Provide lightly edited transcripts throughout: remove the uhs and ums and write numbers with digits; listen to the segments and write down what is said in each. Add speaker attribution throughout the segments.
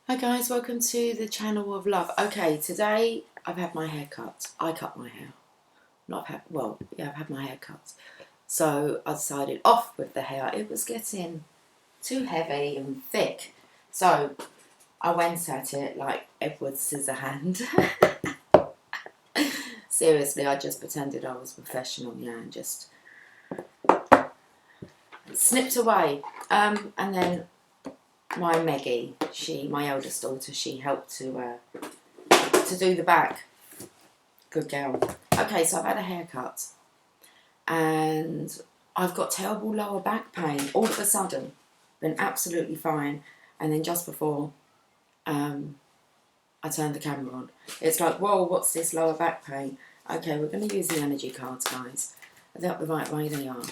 Speaker 1: Hi guys, welcome to the channel of love. Okay, today I've had my hair cut. I cut my hair. I've had my hair cut. So I decided off with the hair. It was getting too heavy and thick. So I went at it like Edward Scissorhand. Seriously, I just pretended I was professional, and just snipped away. And then my Meggie, my eldest daughter, she helped to do the back. Good girl. Okay, so I've had a haircut and I've got terrible lower back pain all of a sudden. Been absolutely fine, and then just before I turned the camera on, it's like, whoa, what's this lower back pain? Okay, we're going to use the energy cards, guys. Are they up the right way? They are.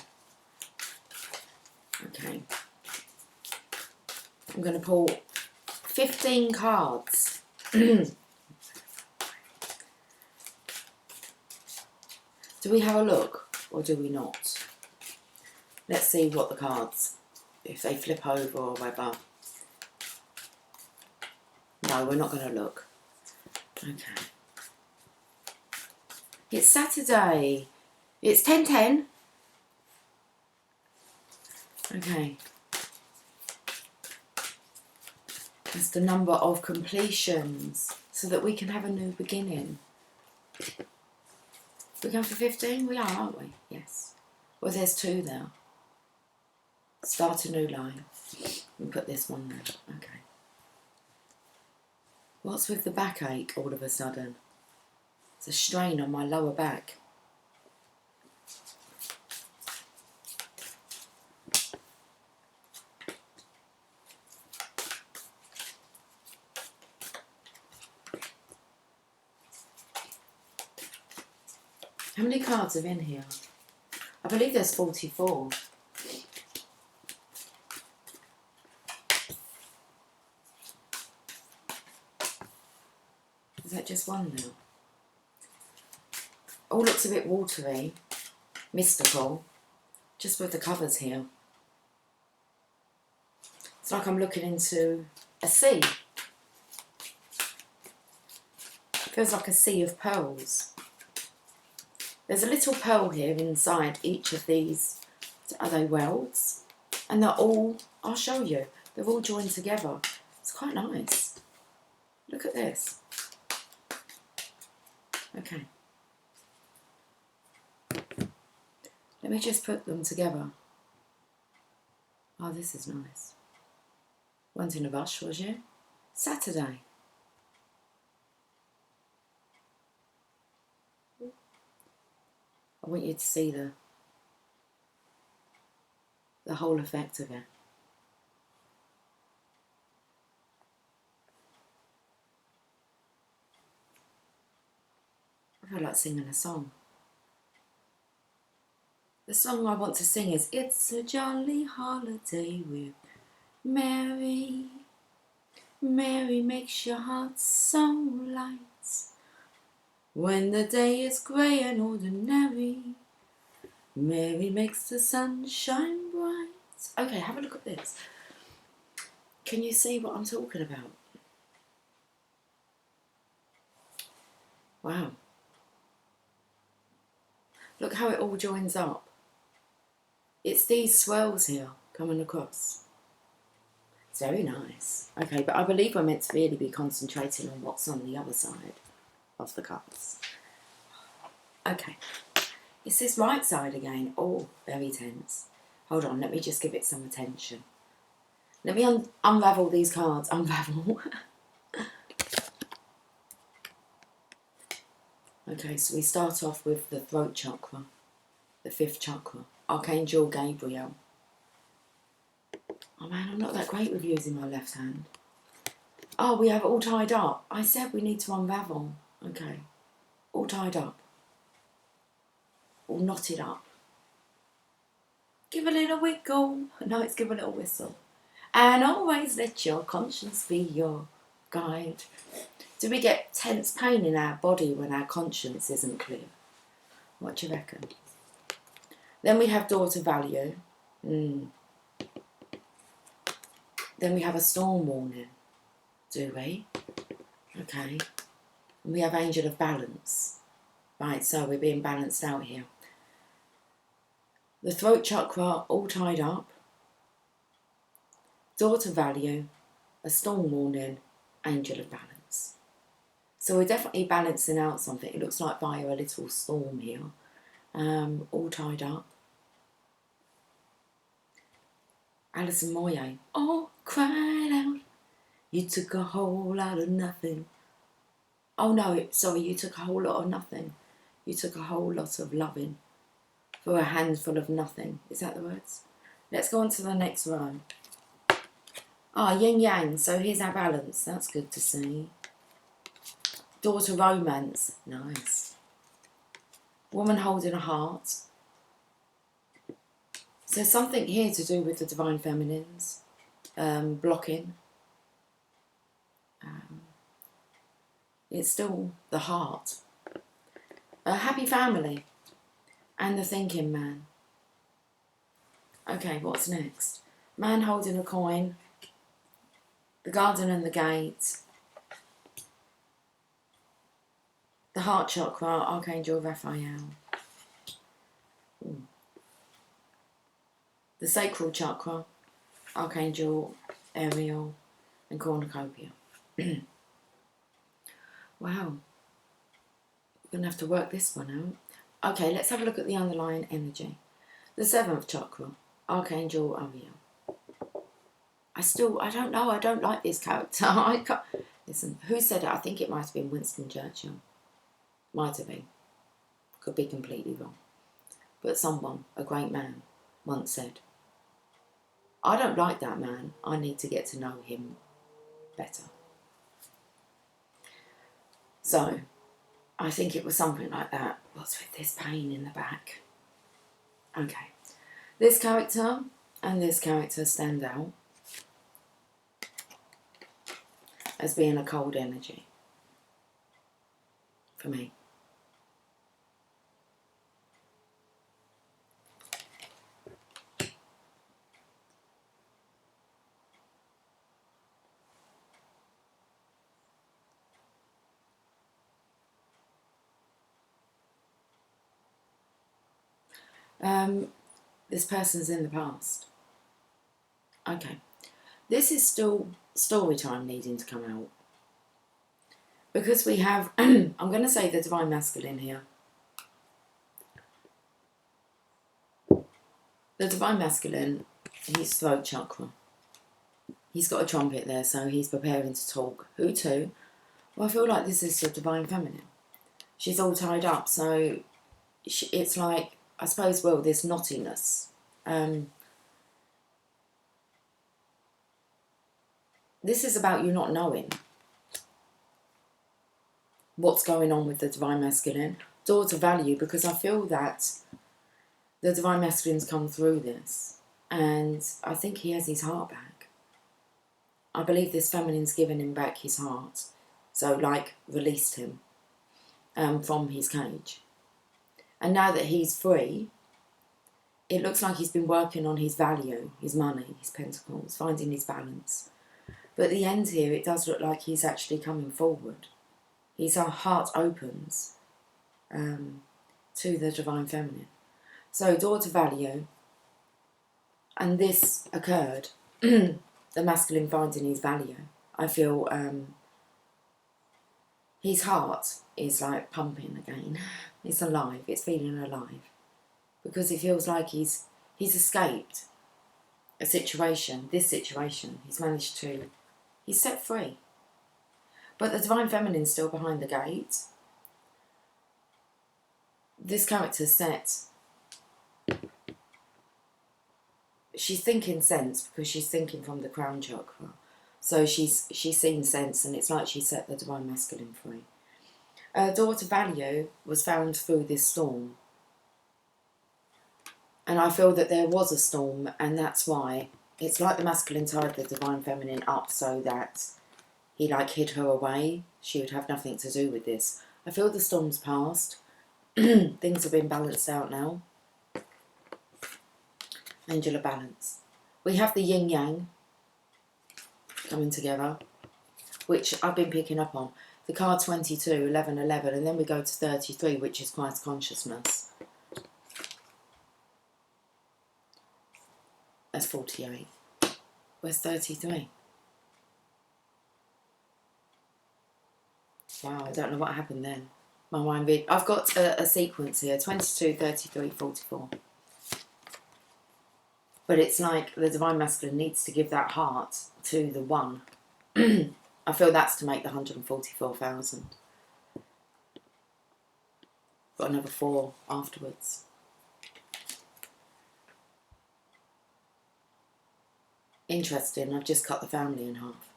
Speaker 1: Okay. I'm going to pull 15 cards. Do we have a look or do we not? Let's see what the cards, if they flip over or whatever. No, we're not going to look. Okay. It's Saturday. It's 10:10. Okay. That's the number of completions so that we can have a new beginning. We're going for 15? We are, aren't we? Yes. Well, there's 2 there. Start a new line. And put this one there. Okay. What's with the backache all of a sudden? It's a strain on my lower back. How many cards are in here? I believe there's 44. Is that just one now? All looks a bit watery, mystical, just with the covers here. It's like I'm looking into a sea. Feels like a sea of pearls. There's a little pearl here inside each of these. Are they welds? And they're all, I'll show you, they're all joined together. It's quite nice. Look at this. Okay. Let me just put them together. Oh, this is nice. Weren't in a rush, was you? Saturday. I want you to see the whole effect of it. I feel like singing a song. The song I want to sing is It's a Jolly Holiday with Mary. Mary makes your heart so light. When the day is grey and ordinary, Mary makes the sun shine bright. Okay, have a look at this. Can you see what I'm talking about? Wow. Look how it all joins up. It's these swirls here coming across. It's very nice. Okay, but I believe we're meant to really be concentrating on what's on the other side of the cards. Okay. It's this right side again. Oh, very tense. Hold on, let me just give it some attention. Let me unravel these cards. Unravel. Okay, so we start off with the throat chakra, the 5th chakra, Archangel Gabriel. Oh man, I'm not that great with using my left hand. Oh, we have it all tied up. I said we need to unravel. Okay, all tied up. All knotted up. Give a little wiggle. No, it's give a little whistle. And always let your conscience be your guide. Do we get tense pain in our body when our conscience isn't clear? What do you reckon? Then we have daughter value. Then we have a storm warning. do we? Okay. And we have Angel of Balance. Right, so we're being balanced out here. The throat chakra all tied up. Daughter value, a storm warning, Angel of Balance. So we're definitely balancing out something. It looks like via a little storm here. All tied up. Alison Moyet. Oh, cried out. You took a whole lot of nothing. Oh no, sorry, you took a whole lot of nothing. You took a whole lot of loving for a handful of nothing. Is that the words? Let's go on to the next row. Yin Yang, so here's our balance. That's good to see. Daughter romance, nice. Woman holding a heart. So something here to do with the Divine Feminines. Blocking. It's still the heart. A happy family. And the thinking man. Okay, what's next? Man holding a coin. The garden and the gate. The heart chakra, Archangel Raphael. Ooh. The sacral chakra, Archangel Ariel and Cornucopia. Wow. We're going to have to work this one out. Okay, let's have a look at the underlying energy. The 7th chakra, Archangel Ariel. I don't know, I don't like this character. Listen, who said it? I think it might have been Winston Churchill. Might have been. Could be completely wrong. But someone, a great man, once said, I don't like that man. I need to get to know him better. So, I think it was something like that. What's with this pain in the back? Okay. This character and this character stand out as being a cold energy for me. This person's in the past. Okay. This is still story time needing to come out. Because we have, I'm going to say the Divine Masculine here. The Divine Masculine, his throat chakra. He's got a trumpet there, so he's preparing to talk. Who to? Well, I feel like this is the Divine Feminine. She's all tied up, so it's like, I suppose, well, there's knottiness. This is about you not knowing what's going on with the Divine Masculine. Daughter value, because I feel that the Divine Masculine's come through this, and I think he has his heart back. I believe this Feminine's given him back his heart, so like released him from his cage. And now that he's free, it looks like he's been working on his value, his money, his pentacles, finding his balance. But at the end here, it does look like he's actually coming forward. His heart opens to the Divine Feminine. So, daughter value, and this occurred, the masculine finding his value. I feel his heart is like pumping again. It's alive, it's feeling alive. Because it feels like he's escaped a situation, this situation. He's managed to, he's set free. But the Divine Feminine's still behind the gate. This character's set. She's thinking sense because she's thinking from the crown chakra. So she's seen sense, and it's like she set the Divine Masculine free. Daughter value was found through this storm. And I feel that there was a storm, and that's why it's like the masculine tied the Divine Feminine up so that he like hid her away. She would have nothing to do with this. I feel the storm's passed. Things have been balanced out now. Angel of Balance. We have the yin yang coming together. which I've been picking up on. The card 22, 11, 11, and then we go to 33, which is Christ consciousness. That's 48. Where's 33? Wow, I don't know what happened then. My mind read. I've got a sequence here, 22, 33, 44. But it's like the Divine Masculine needs to give that heart to the one. I feel that's to make the 144,000. Got another 4 afterwards. Interesting, I've just cut the family in half.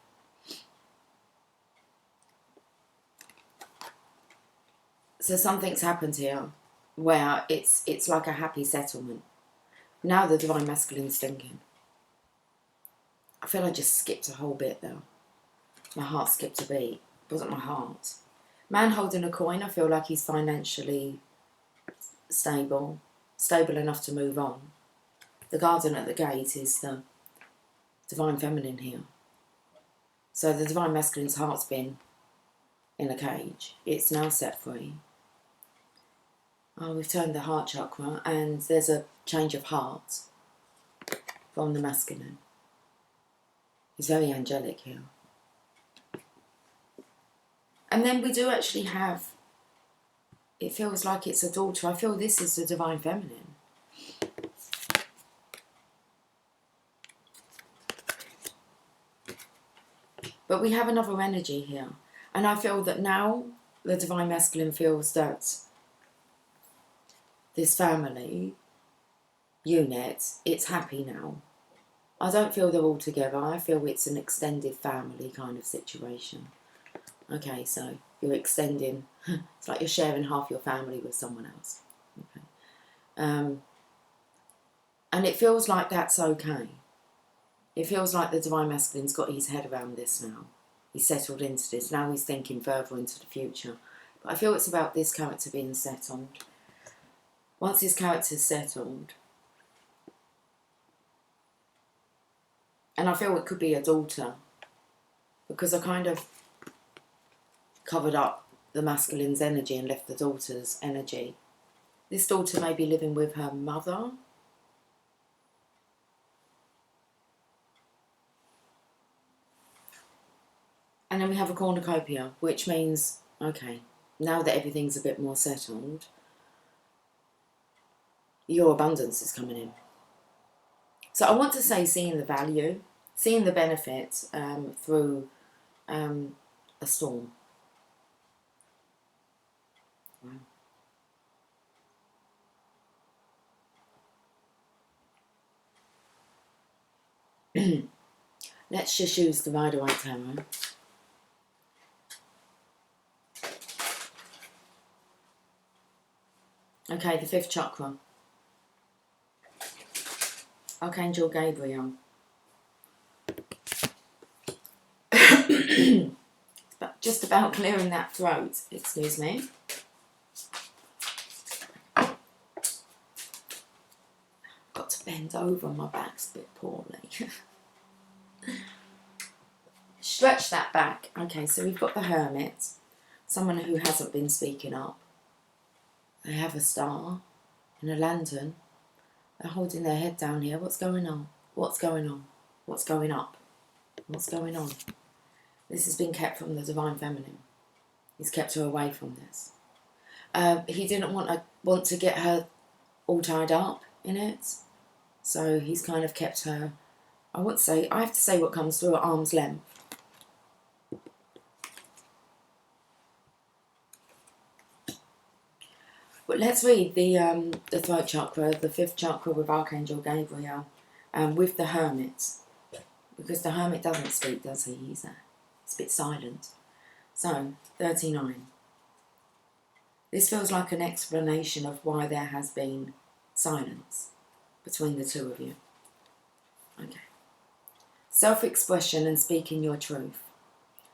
Speaker 1: So something's happened here where it's like a happy settlement. Now the Divine Masculine's thinking. I feel I just skipped a whole bit though. My heart skipped a beat. It wasn't my heart. Man holding a coin, I feel like he's financially stable enough to move on. The guardian at the gate is the Divine Feminine here. So the Divine Masculine's heart's been in a cage. It's now set free. Oh, we've turned the heart chakra and there's a change of heart from the masculine. He's very angelic here. And then we do actually have, it feels like it's a daughter. I feel this is the Divine Feminine. But we have another energy here. And I feel that now the Divine Masculine feels that this family unit, it's happy now. I don't feel they're all together. I feel it's an extended family kind of situation. Okay, so you're extending, it's like you're sharing half your family with someone else. Okay. And it feels like that's okay. It feels like the Divine Masculine's got his head around this now. He's settled into this. Now he's thinking further into the future. But I feel it's about this character being settled. Once his character's settled, and I feel it could be a daughter, because I kind of covered up the masculine's energy and left the daughter's energy. This daughter may be living with her mother. And then we have a cornucopia, which means, okay, now that everything's a bit more settled, your abundance is coming in. So I want to say seeing the value, seeing the benefit through a storm. Wow. Let's just use the Rider-Waite Tarot. Okay, the 5th chakra. Archangel Gabriel. Just about clearing that throat, excuse me. Got to bend over, my back's a bit poorly. Stretch that back. Okay, so we've got the Hermit, someone who hasn't been speaking up. They have a star and a lantern. They're holding their head down here. What's going on? What's going on? What's going up? What's going on? This has been kept from the Divine Feminine. He's kept her away from this. He didn't want to get her all tied up in it. So he's kind of kept her, I have to say what comes through at arm's length. But let's read the throat chakra, the 5th chakra with Archangel Gabriel, with the Hermit. Because the Hermit doesn't speak, does he? He's a bit silent. So, 39. This feels like an explanation of why there has been silence between the two of you. Okay. Self-expression and speaking your truth.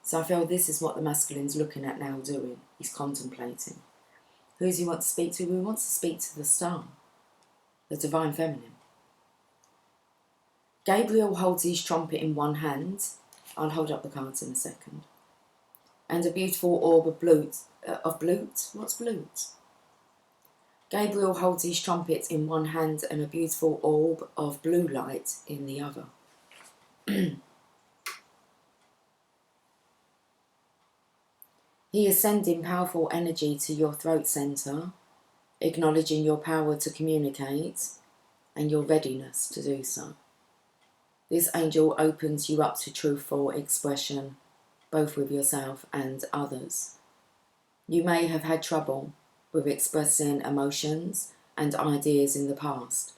Speaker 1: So I feel this is what the masculine's looking at now doing. He's contemplating. Who does he want to speak to? He wants to speak to the star, the Divine Feminine. Gabriel holds his trumpet in one hand. I'll hold up the cards in a second. and a beautiful orb of blute. What's blute? Gabriel holds his trumpet in one hand and a beautiful orb of blue light in the other. He is sending powerful energy to your throat centre, acknowledging your power to communicate and your readiness to do so. This angel opens you up to truthful expression, both with yourself and others. You may have had trouble with expressing emotions and ideas in the past,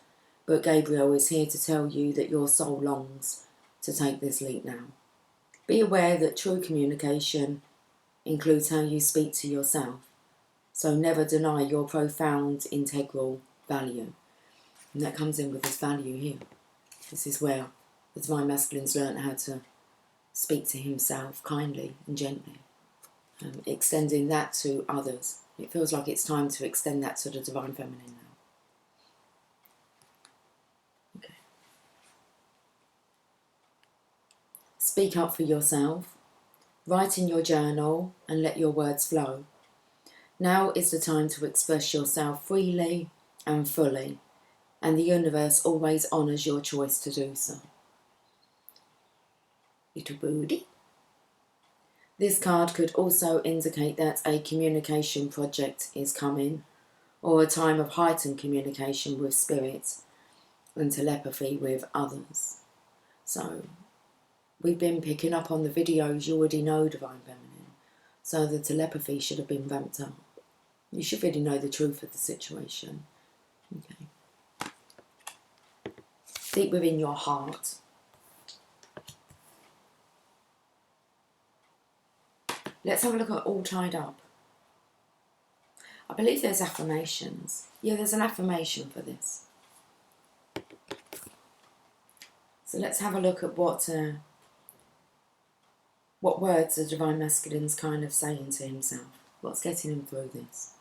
Speaker 1: but Gabriel is here to tell you that your soul longs to take this leap now. Be aware that true communication includes how you speak to yourself, so never deny your profound integral value. And that comes in with this value here. This is where the Divine Masculine's learned how to speak to himself kindly and gently, extending that to others. It feels like it's time to extend that to the Divine Feminine now. Okay. Speak up for yourself. Write in your journal and let your words flow. Now is the time to express yourself freely and fully, and the universe always honours your choice to do so. Little booty. This card could also indicate that a communication project is coming, or a time of heightened communication with spirit and telepathy with others. So, we've been picking up on the videos, you already know Divine Feminine, so the telepathy should have been ramped up. You should really know the truth of the situation. Okay. Deep within your heart. Let's have a look at All Tied Up. I believe there's affirmations. Yeah, there's an affirmation for this. So let's have a look at what words the Divine Masculine's kind of saying to himself. What's getting him through this?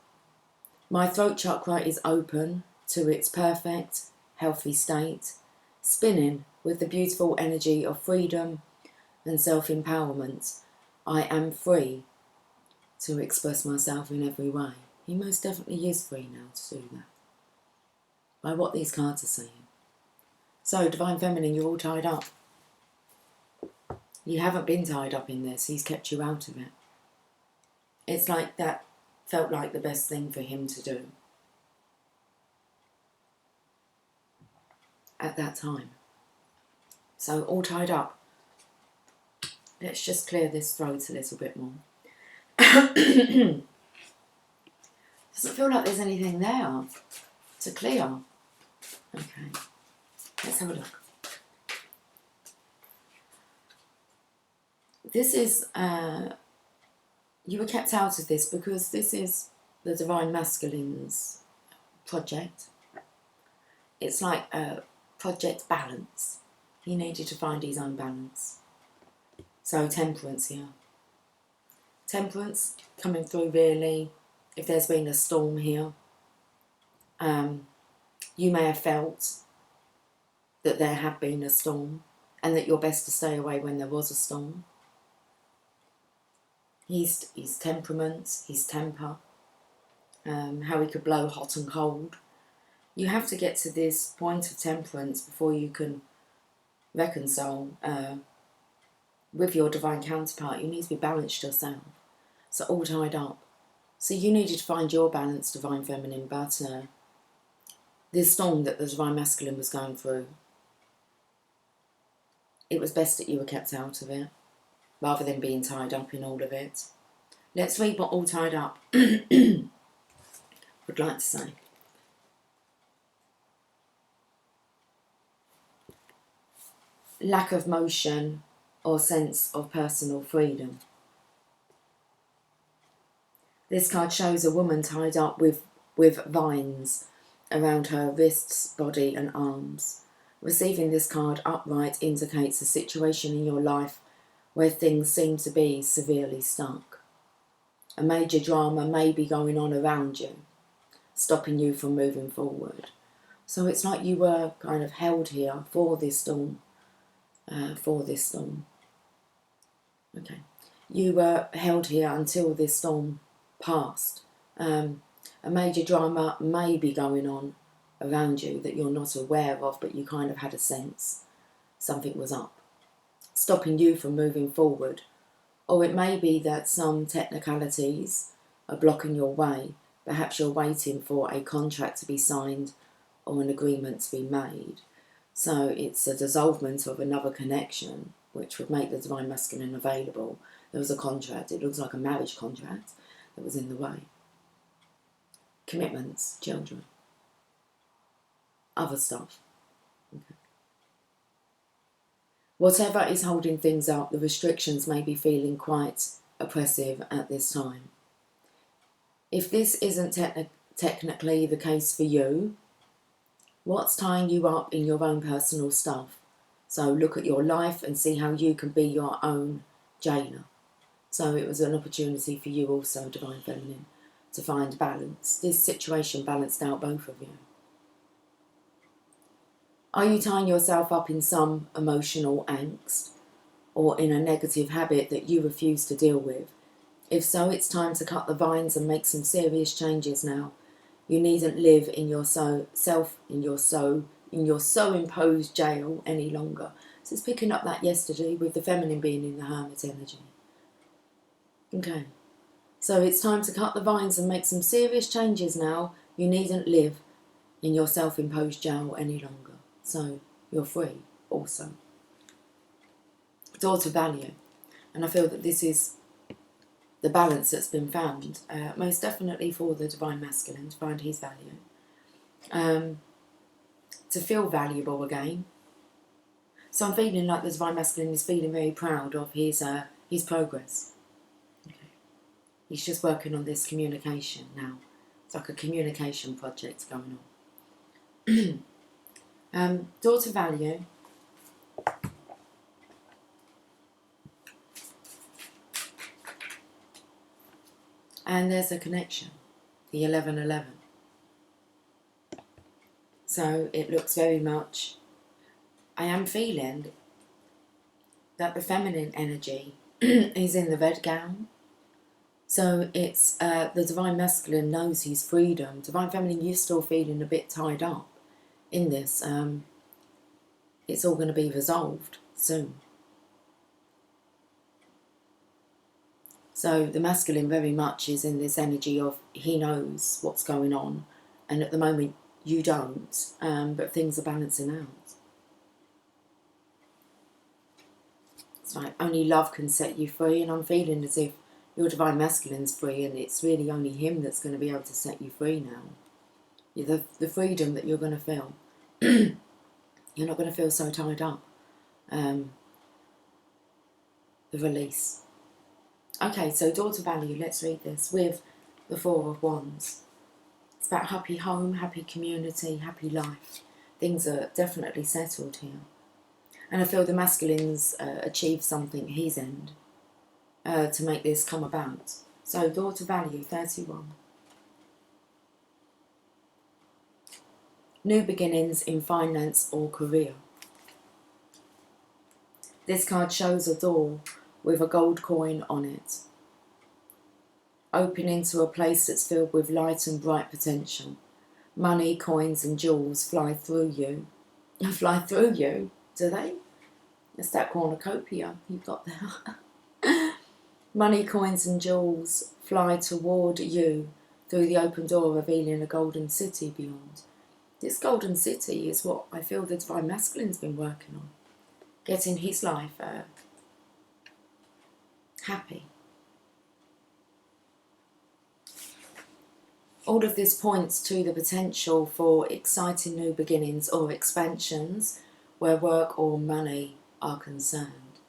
Speaker 1: My throat chakra is open to its perfect, healthy state, spinning with the beautiful energy of freedom and self-empowerment. I am free to express myself in every way. He most definitely is free now to do that, by what these cards are saying. So, Divine Feminine, you're all tied up. You haven't been tied up in this. He's kept you out of it. It's like that felt like the best thing for him to do at that time. So, all tied up. Let's just clear this throat a little bit more. Doesn't feel like there's anything there to clear. Okay, let's have a look. This is, you were kept out of this because this is the Divine Masculine's project. It's like a project balance. He needed to find his own balance. So Temperance here. Temperance coming through really. If there's been a storm here, you may have felt that there had been a storm and that you're best to stay away when there was a storm. His temperament, his temper, how he could blow hot and cold. You have to get to this point of temperance before you can reconcile with your divine counterpart. You need to be balanced yourself. So all tied up. So you needed to find your balance, Divine Feminine, but this storm that the Divine Masculine was going through, it was best that you were kept out of it, rather than being tied up in all of it. Let's read what All Tied Up would like to say. Lack of motion or sense of personal freedom. This card shows a woman tied up with vines around her wrists, body and arms. Receiving this card upright indicates a situation in your life where things seem to be severely stuck. A major drama may be going on around you, stopping you from moving forward. So it's like you were kind of held here for this storm. Okay. you were held here until this storm passed. A major drama may be going on around you that you're not aware of, but you kind of had a sense something was up, stopping you from moving forward. Or it may be that some technicalities are blocking your way. Perhaps you're waiting for a contract to be signed or an agreement to be made. So it's a dissolvement of another connection, which would make the Divine Masculine available. There was a contract, it looks like a marriage contract, that was in the way. Commitments, children, other stuff. Okay. Whatever is holding things up, the restrictions may be feeling quite oppressive at this time. If this isn't technically the case for you, what's tying you up in your own personal stuff? So look at your life and see how you can be your own jailer. So it was an opportunity for you also, Divine Feminine, to find balance. This situation balanced out both of you. Are you tying yourself up in some emotional angst or in a negative habit that you refuse to deal with? If so, it's time to cut the vines and make some serious changes now. You needn't live in your imposed jail any longer. So it's picking up that yesterday with the feminine being in the Hermit energy. Okay. So it's time to cut the vines and make some serious changes now. You needn't live in your self-imposed jail any longer. So you're free also. Daughter value. And I feel that this is the balance that's been found, most definitely for the Divine Masculine, to find his value. To feel valuable again. So I'm feeling like the Divine Masculine is feeling very proud of his progress. Okay. He's just working on this communication now. It's like a communication project going on. Daughter value. And there's a connection, the 1111. So it looks very much, I am feeling that the feminine energy is in the red gown. So it's the Divine Masculine knows his freedom. Divine Feminine, you're still feeling a bit tied up in this. It's all going to be resolved soon. So the masculine very much is in this energy of he knows what's going on, and at the moment you don't, but things are balancing out. It's like only love can set you free, and I'm feeling as if your Divine Masculine's free, and it's really only him that's going to be able to set you free now. The freedom that you're going to feel. You're not going to feel so tied up. The release. Okay, so daughter value, let's read this with the Four of Wands. It's about happy home, happy community, happy life. Things are definitely settled here. And I feel the masculine's achieved something at his end to make this come about. So daughter value, 31. New beginnings in finance or career. This card shows a door with a gold coin on it, opening to a place that's filled with light and bright potential. Money, coins and jewels fly through you. Fly through you, do they? It's that cornucopia you've got there. Money, coins and jewels fly toward you through the open door, revealing a golden city beyond. This golden city is what I feel the Divine Masculine's been working on. Getting his life happy. All of this points to the potential for exciting new beginnings or expansions where work or money are concerned.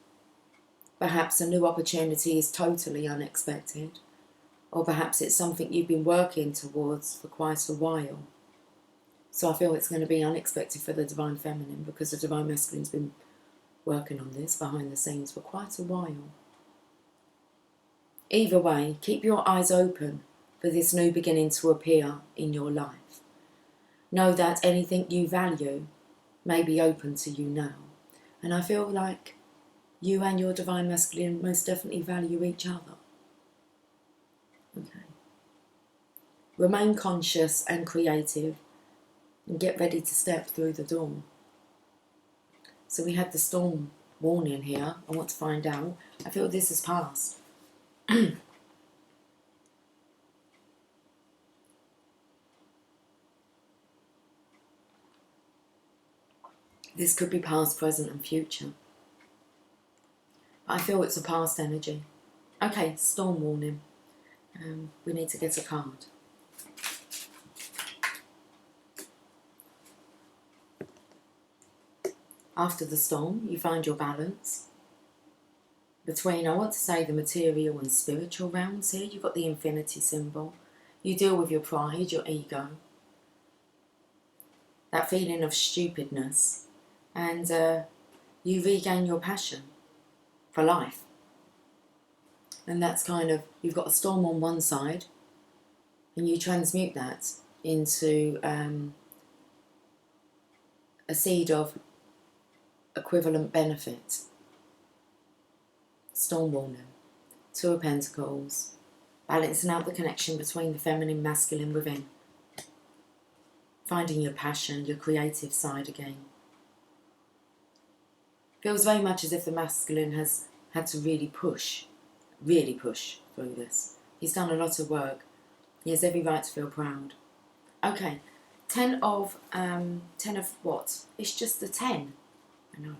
Speaker 1: Perhaps a new opportunity is totally unexpected, or perhaps it's something you've been working towards for quite a while. So I feel it's going to be unexpected for the Divine Feminine because the Divine Masculine's been working on this behind the scenes for quite a while. Either way, keep your eyes open for this new beginning to appear in your life. Know that anything you value may be open to you now. And I feel like You and your Divine Masculine most definitely value each other. Okay. Remain conscious and creative and get ready to step through the door. So we had the storm warning here. I want to find out. I feel this has passed. This could be past, present and future. I feel it's a past energy. Okay, storm warning. We need to get a card. After the storm, you find your balance between, I want to say, the material and spiritual realms here. You've got the infinity symbol. You deal with your pride, your ego, that feeling of stupidness, and you regain your passion for life. And that's kind of, you've got a storm on one side, and you transmute that into a seed of equivalent benefit. Storm warning. Two of Pentacles. Balancing out the connection between the feminine and masculine within. Finding your passion, your creative side again. Feels very much as if the masculine has had to really push through this. He's done a lot of work. He has every right to feel proud. Okay, 10 of what? It's just the 10. I know.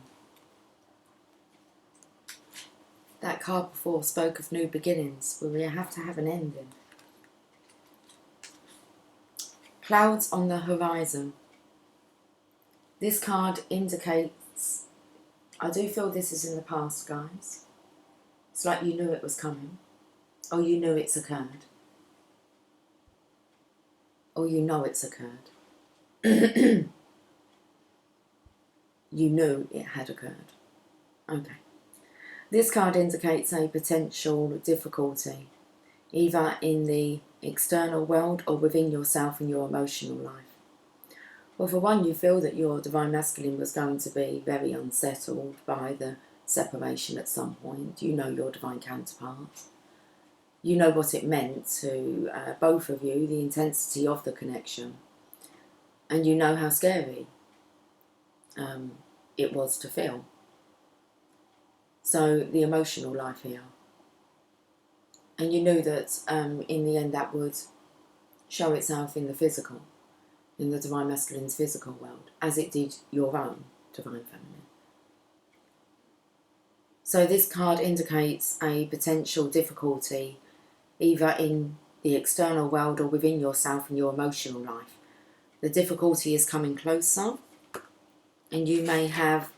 Speaker 1: That card before spoke of new beginnings, where we have to have an ending. Clouds on the horizon. This card indicates, I do feel this is in the past, guys. It's like you knew it was coming, or you knew it's occurred, or you know it's occurred. You knew it had occurred. Okay. This card indicates a potential difficulty, either in the external world or within yourself and your emotional life. Well, for one, you feel that your Divine Masculine was going to be very unsettled by the separation at some point. You know your Divine counterpart. You know what it meant to both of you, the intensity of the connection. And you know how scary it was to feel. So the emotional life here. And you knew that in the end that would show itself in the physical, in the Divine Masculine's physical world, as it did your own Divine Feminine. So this card indicates a potential difficulty either in the external world or within yourself and your emotional life. The difficulty is coming closer, and you may have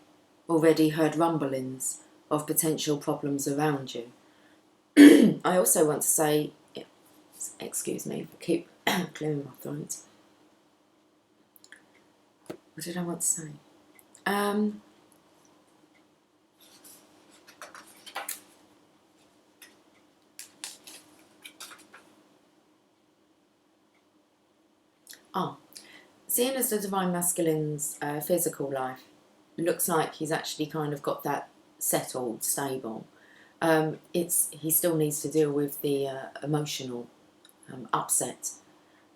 Speaker 1: already heard rumblings of potential problems around you. I also want to say, excuse me, I keep clearing my throat. What did I want to say? Seeing as the Divine Masculine's physical life looks like he's actually kind of got that settled, stable, he still needs to deal with the emotional upset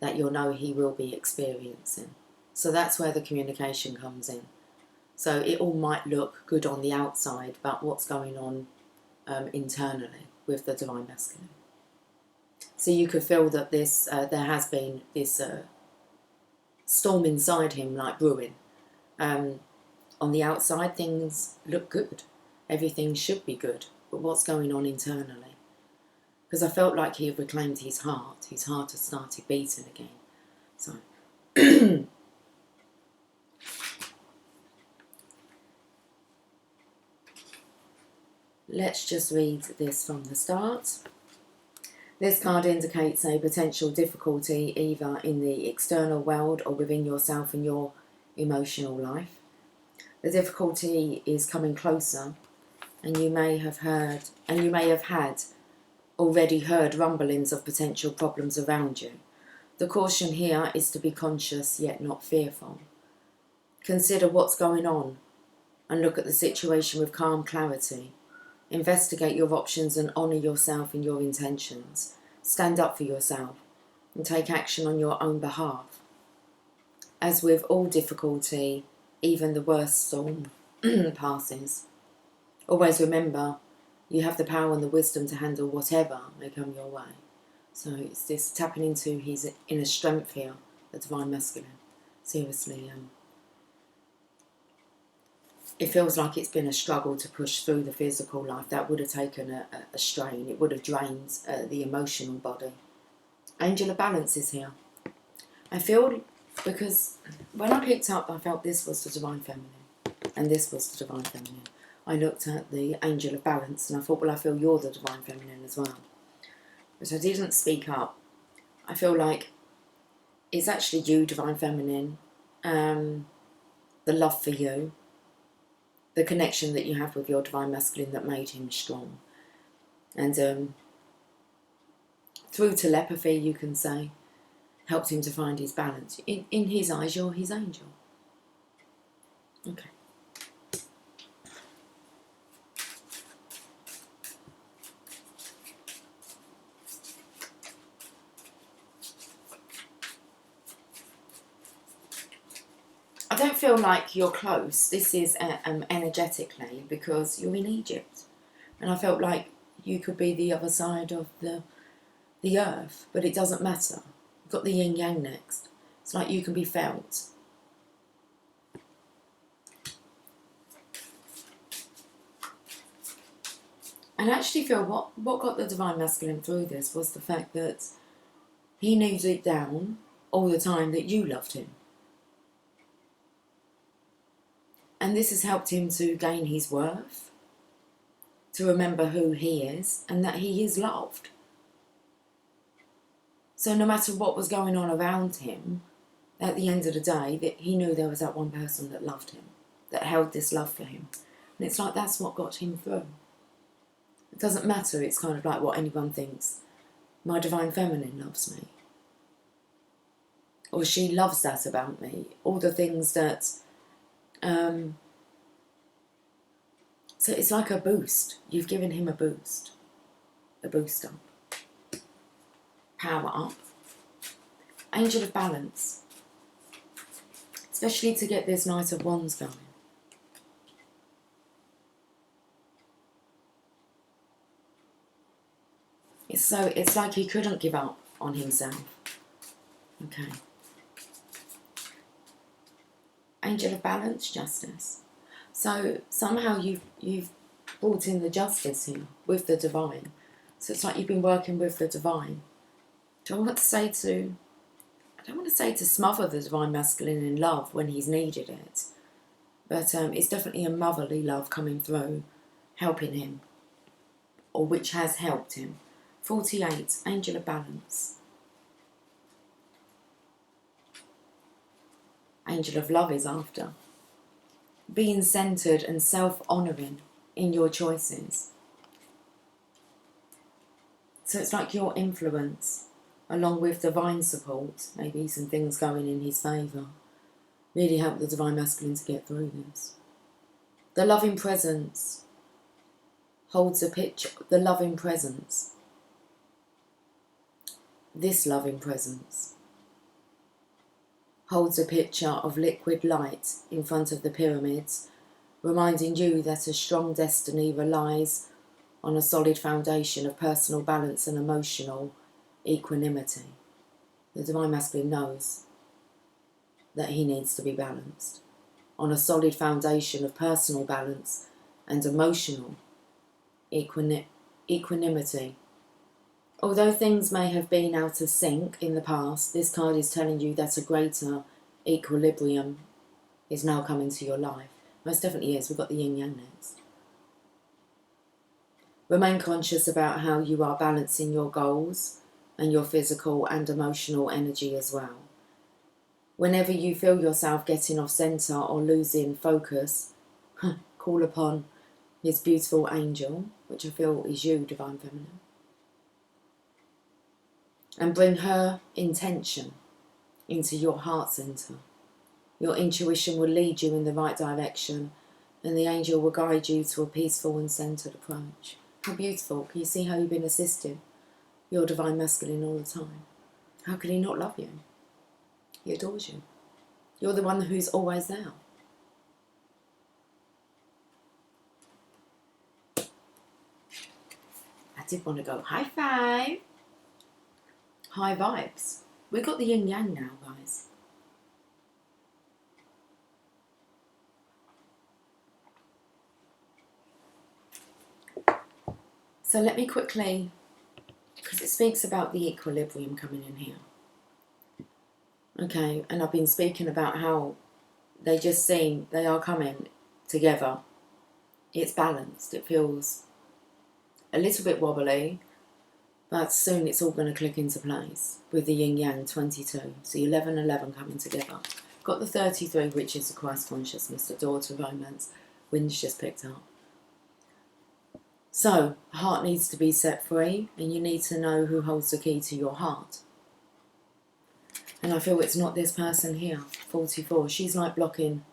Speaker 1: that you'll know he will be experiencing. So that's where the communication comes in. So it all might look good on the outside, but what's going on internally with the Divine Masculine. So you could feel that this there has been this storm inside him, like brewing. On the outside, things look good. Everything should be good. But what's going on internally? Because I felt like he had reclaimed his heart. His heart had started beating again. So, let's just read this from the start. This card indicates a potential difficulty either in the external world or within yourself and your emotional life. The difficulty is coming closer, and you may have already heard rumblings of potential problems around you. The caution here is to be conscious yet not fearful. Consider what's going on and look at the situation with calm clarity. Investigate your options and honour yourself and your intentions. Stand up for yourself and take action on your own behalf. As with all difficulty, even the worst storm passes. Always remember, you have the power and the wisdom to handle whatever may come your way. So it's this tapping into his inner strength here, the Divine Masculine. Seriously, it feels like it's been a struggle to push through the physical life. That would have taken a strain. It would have drained the emotional body. Angel of Balance is here. I feel, because when I picked up, I felt this was the Divine Feminine and this was the Divine Feminine. I looked at the Angel of Balance and I thought, well, I feel you're the Divine Feminine as well. But I didn't speak up. I feel like it's actually you, Divine Feminine, the love for you, the connection that you have with your Divine Masculine that made him strong. And through telepathy, you can say, helped him to find his balance. In his eyes, you're his angel. Okay. I don't feel like you're close. This is energetically, because you're in Egypt. And I felt like you could be the other side of the earth, but it doesn't matter. You've got the yin yang next. It's like you can be felt. And I actually feel what got the Divine Masculine through this was the fact that he knew deep down all the time that you loved him. And this has helped him to gain his worth, to remember who he is, and that he is loved. So no matter what was going on around him, at the end of the day, that he knew there was that one person that loved him, that held this love for him. And it's like that's what got him through. It doesn't matter, it's kind of like what anyone thinks. My Divine Feminine loves me. Or she loves that about me. All the things that... so it's like a boost. You've given him a boost. A boost up. Power up. Angel of Balance. Especially to get this Knight of Wands going. It's like he couldn't give up on himself. Okay. Angel of Balance, Justice. So somehow you've brought in the justice here with the divine. So it's like you've been working with the divine. I don't want to say to smother the Divine Masculine in love when he's needed it. But it's definitely a motherly love coming through, helping him. Or which has helped him. 48, Angel of Balance. Angel of Love is after. Being centred and self-honouring in your choices. So it's like your influence, along with divine support, maybe some things going in his favour, really help the Divine Masculine to get through this. The loving presence holds a picture, the loving presence. This loving presence holds a picture of liquid light in front of the pyramids, reminding you that a strong destiny relies on a solid foundation of personal balance and emotional equanimity. The Divine Masculine knows that he needs to be balanced on a solid foundation of personal balance and emotional equanimity. Although things may have been out of sync in the past, this card is telling you that a greater equilibrium is now coming to your life. Most definitely is. We've got the yin yang next. Remain conscious about how you are balancing your goals and your physical and emotional energy as well. Whenever you feel yourself getting off centre or losing focus, call upon his beautiful angel, which I feel is you, Divine Feminine. And bring her intention into your heart centre. Your intuition will lead you in the right direction and the angel will guide you to a peaceful and centered approach. How beautiful. Can you see how you've been assisted? Your divine masculine all the time. How could he not love you? He adores you. You're the one who's always there. I did want to go high five. High vibes. We've got the yin yang now, guys. So let me quickly, because it speaks about the equilibrium coming in here. Okay, and I've been speaking about how they just seem, they are coming together. It's balanced. It feels a little bit wobbly, but soon it's all going to click into place with the yin yang 22. So 11 coming together. Got the 33, which is the Christ consciousness, the door to romance. Wind's just picked up. So, the heart needs to be set free, and you need to know who holds the key to your heart. And I feel it's not this person here, 44. She's like blocking,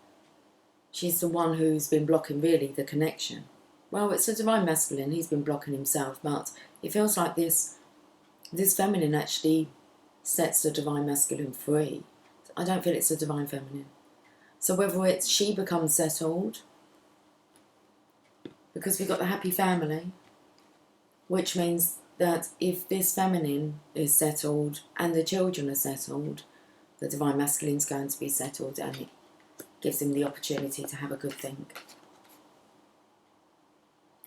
Speaker 1: she's the one who's been blocking really the connection. Well, it's a divine masculine, he's been blocking himself, but it feels like this feminine actually sets the divine masculine free. I don't feel it's a divine feminine. So whether it's she becomes settled, because we've got the happy family, which means that if this feminine is settled and the children are settled, the divine masculine's going to be settled, and it gives him the opportunity to have a good think.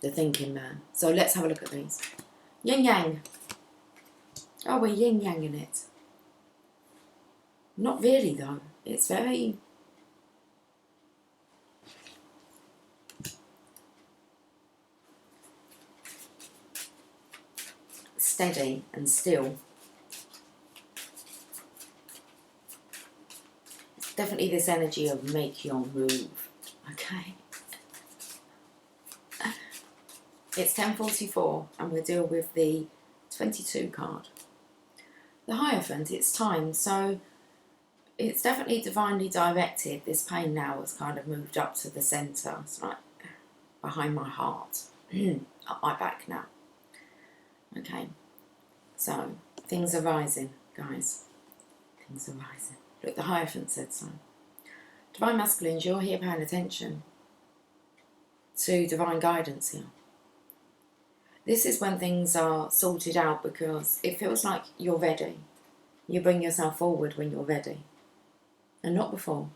Speaker 1: The thinking man. So let's have a look at these. Yin yang. Oh, we're yin yanging it. Not really though. It's very steady and still. It's definitely this energy of make your move. Okay. It's 10:44 and we'll deal with the 22 card. The Hierophant, it's time. So it's definitely divinely directed. This pain now has kind of moved up to the centre. It's like behind my heart. Up my back now. Okay. So things are rising, guys. Things are rising. Look, the Hierophant said so. Divine masculines, you're here paying attention to divine guidance here. This is when things are sorted out because it feels like you're ready. You bring yourself forward when you're ready. And not before.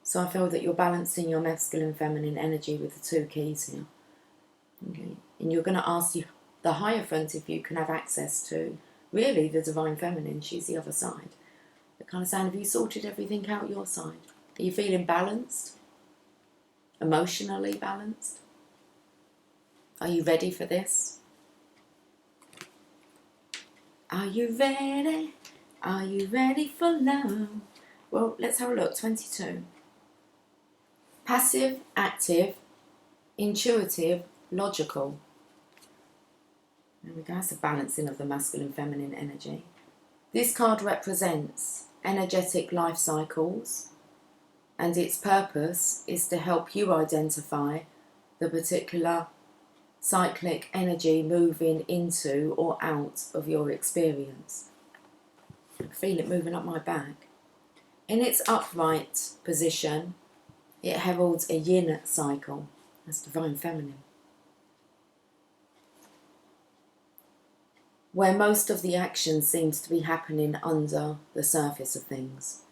Speaker 1: So I feel that you're balancing your masculine feminine energy with the two keys here. Okay. And you're going to ask the Hierophant if you can have access to really the divine feminine. She's the other side. They're kind of saying, have you sorted everything out your side? Are you feeling balanced? Emotionally balanced? Are you ready for this? Are you ready? Are you ready for love? Well, let's have a look. 22. Passive, active, intuitive, logical. There we go. That's a balancing of the masculine feminine energy. This card represents energetic life cycles, and its purpose is to help you identify the particular cyclic energy moving into or out of your experience. I can feel it moving up my back. In its upright position, it heralds a yin cycle. That's divine feminine. Where most of the action seems to be happening under the surface of things.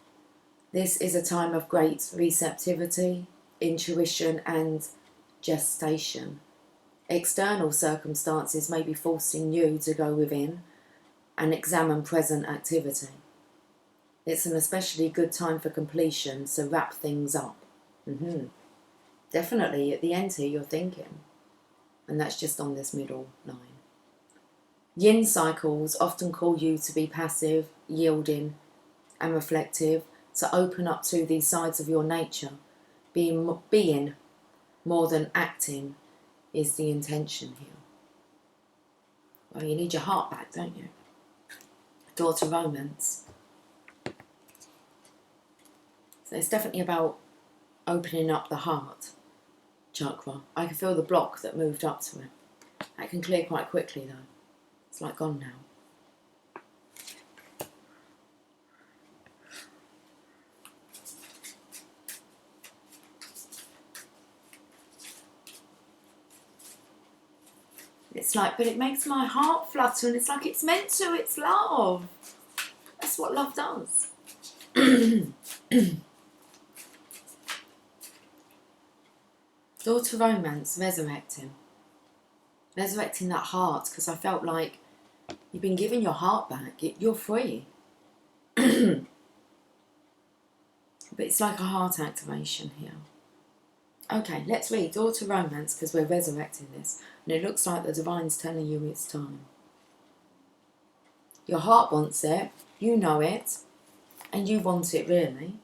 Speaker 1: This is a time of great receptivity, intuition and gestation. External circumstances may be forcing you to go within and examine present activity. It's an especially good time for completion, so wrap things up. Definitely at the end here you're thinking, and that's just on this middle line. Yin cycles often call you to be passive, yielding and reflective, to open up to these sides of your nature. Being more than acting is the intention here. Well, you need your heart back, don't you? Door to romance. So it's definitely about opening up the heart. chakra. I can feel the block that moved up to it. That can clear quite quickly though. It's like gone now. It's like, but it makes my heart flutter, and it's like it's meant to, it's love. That's what love does. Door to romance, resurrecting. Resurrecting that heart, because I felt like you've been given your heart back. You're free. But it's like a heart activation here. Okay, let's read Door to Romance, because we're resurrecting this. And it looks like the Divine's telling you it's time. Your heart wants it. You know it. And you want it really.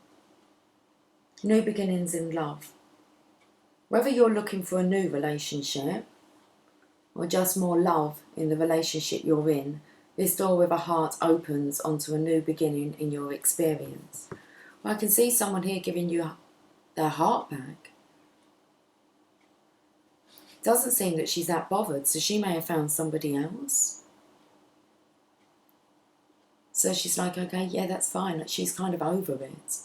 Speaker 1: New beginnings in love. Whether you're looking for a new relationship or just more love in the relationship you're in, this door with a heart opens onto a new beginning in your experience. Well, I can see someone here giving you their heart back. Doesn't seem that she's that bothered, so she may have found somebody else. So she's like, okay, yeah, that's fine. Like, she's kind of over it.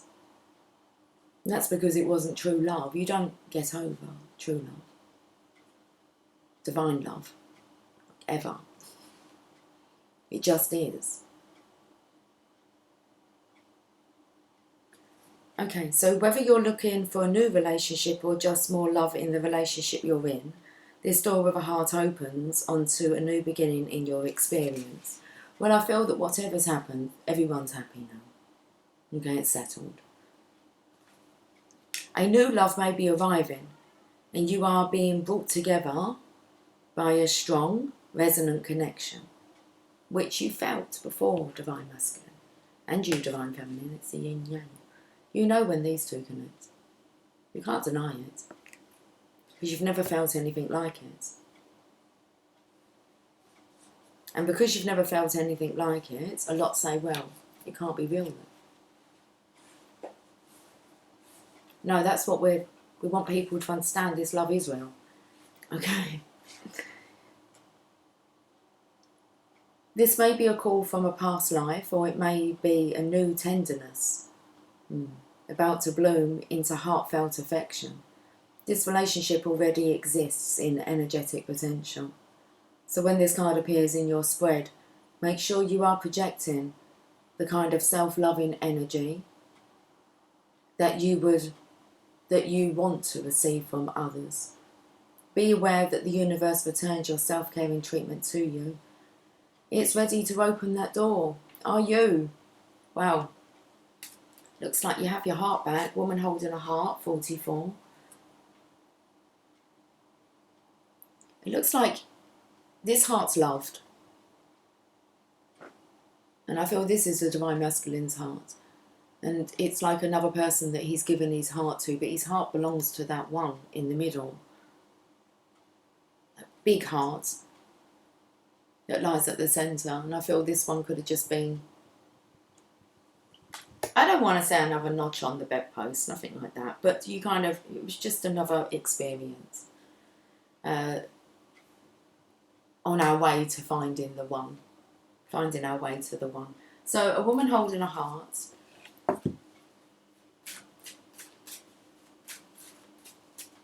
Speaker 1: And that's because it wasn't true love. You don't get over true love. Divine love. Ever. It just is. Okay, so whether you're looking for a new relationship or just more love in the relationship you're in, this door with a heart opens onto a new beginning in your experience. Well, I feel that whatever's happened, everyone's happy now. Okay, it's settled. A new love may be arriving, and you are being brought together by a strong, resonant connection, which you felt before Divine Masculine. And you, Divine Feminine, it's the yin yang. You know when these two connect. You can't deny it. Because you've never felt anything like it. And because you've never felt anything like it, a lot say, well, it can't be real then. No, that's what we want people to understand. This love is real. Okay. This may be a call from a past life, or it may be a new tenderness about to bloom into heartfelt affection. This relationship already exists in energetic potential. So when this card appears in your spread, make sure you are projecting the kind of self-loving energy that you want to receive from others. Be aware that the universe returns your self-caring treatment to you. It's ready to open that door. Are you? Wow. Looks like you have your heart back. Woman holding a heart, 44. It looks like this heart's loved. And I feel this is the Divine Masculine's heart. And it's like another person that he's given his heart to, but his heart belongs to that one in the middle. A big heart that lies at the centre. And I feel this one could have just been, I don't want to say another notch on the bedpost, nothing like that, but you kind of, it was just another experience on our way to finding the one, finding our way to the one. So a woman holding a heart.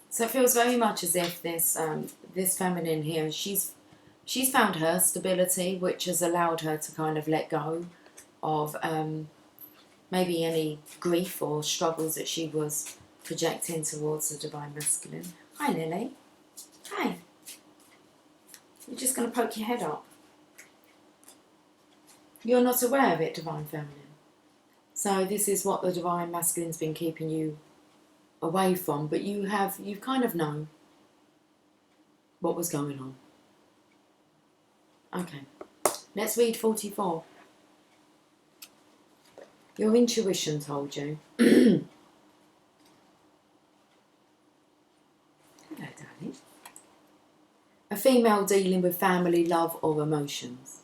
Speaker 1: So it feels very much as if this this feminine here, she's found her stability, which has allowed her to kind of let go of maybe any grief or struggles that she was projecting towards the Divine Masculine. Hi, Lily. Hi. You're just going to poke your head up. You're not aware of it, Divine Feminine. So this is what the Divine Masculine's been keeping you away from, but you kind of known what was going on. Okay, let's read 44. Your intuition told you. Hello, darling. A female dealing with family, love or emotions.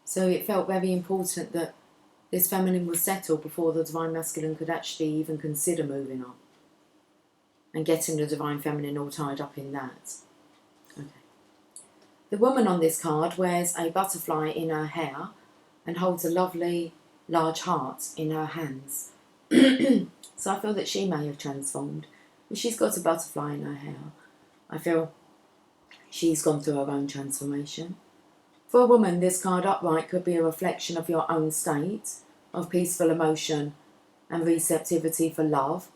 Speaker 1: So it felt very important that this feminine was settled before the Divine Masculine could actually even consider moving on. and getting the divine feminine all tied up in that. Okay. The woman on this card wears a butterfly in her hair and holds a lovely large heart in her hands. So I feel that she may have transformed. She's got a butterfly in her hair. I feel she's gone through her own transformation. For a woman, this card upright could be a reflection of your own state of peaceful emotion and receptivity for love,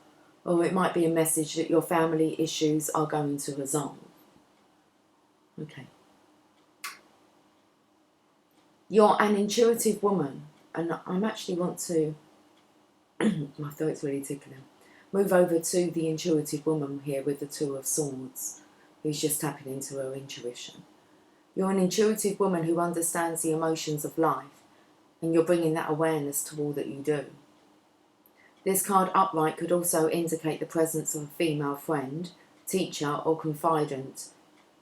Speaker 1: or it might be a message that your family issues are going to resolve. Okay. You're an intuitive woman, and I actually want to, my throat's really tickling, move over to the intuitive woman here with the Two of Swords, who's just tapping into her intuition. You're an intuitive woman who understands the emotions of life, and you're bringing that awareness to all that you do. This card upright could also indicate the presence of a female friend, teacher or confidant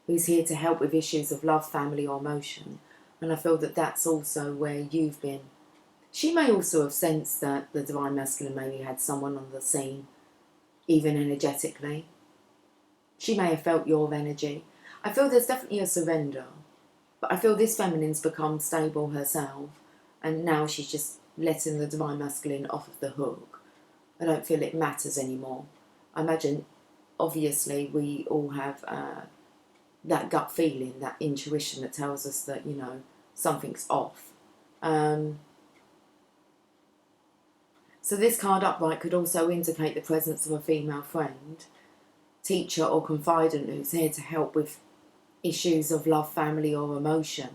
Speaker 1: who's here to help with issues of love, family or emotion. And I feel that that's also where you've been. She may also have sensed that the divine masculine maybe had someone on the scene, even energetically. She may have felt your energy. I feel there's definitely a surrender, but I feel this feminine's become stable herself, and now she's just letting the divine masculine off of the hook. I don't feel it matters anymore. I imagine, obviously, we all have that gut feeling, that intuition that tells us that, you know, something's off. So this card upright could also indicate the presence of a female friend, teacher or confidant who's here to help with issues of love, family or emotion.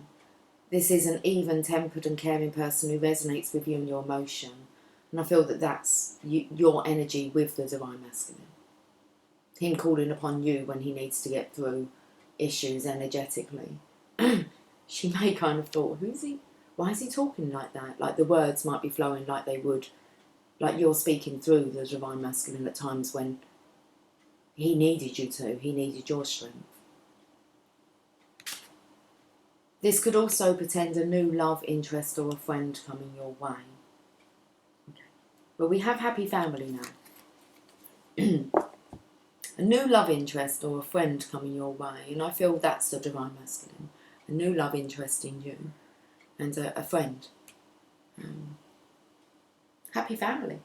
Speaker 1: This is an even-tempered and caring person who resonates with you and your emotion. And I feel that that's your energy with the divine masculine. Him calling upon you when he needs to get through issues energetically. She may kind of thought, who's he? Why is he talking like that? Like the words might be flowing like they would, like you're speaking through the divine masculine at times when he needed you to. He needed your strength. This could also portend a new love interest or a friend coming your way. Okay. But we have happy family now. A new love interest or a friend coming your way, and I feel that's the divine masculine. A new love interest in you and a friend. Happy family.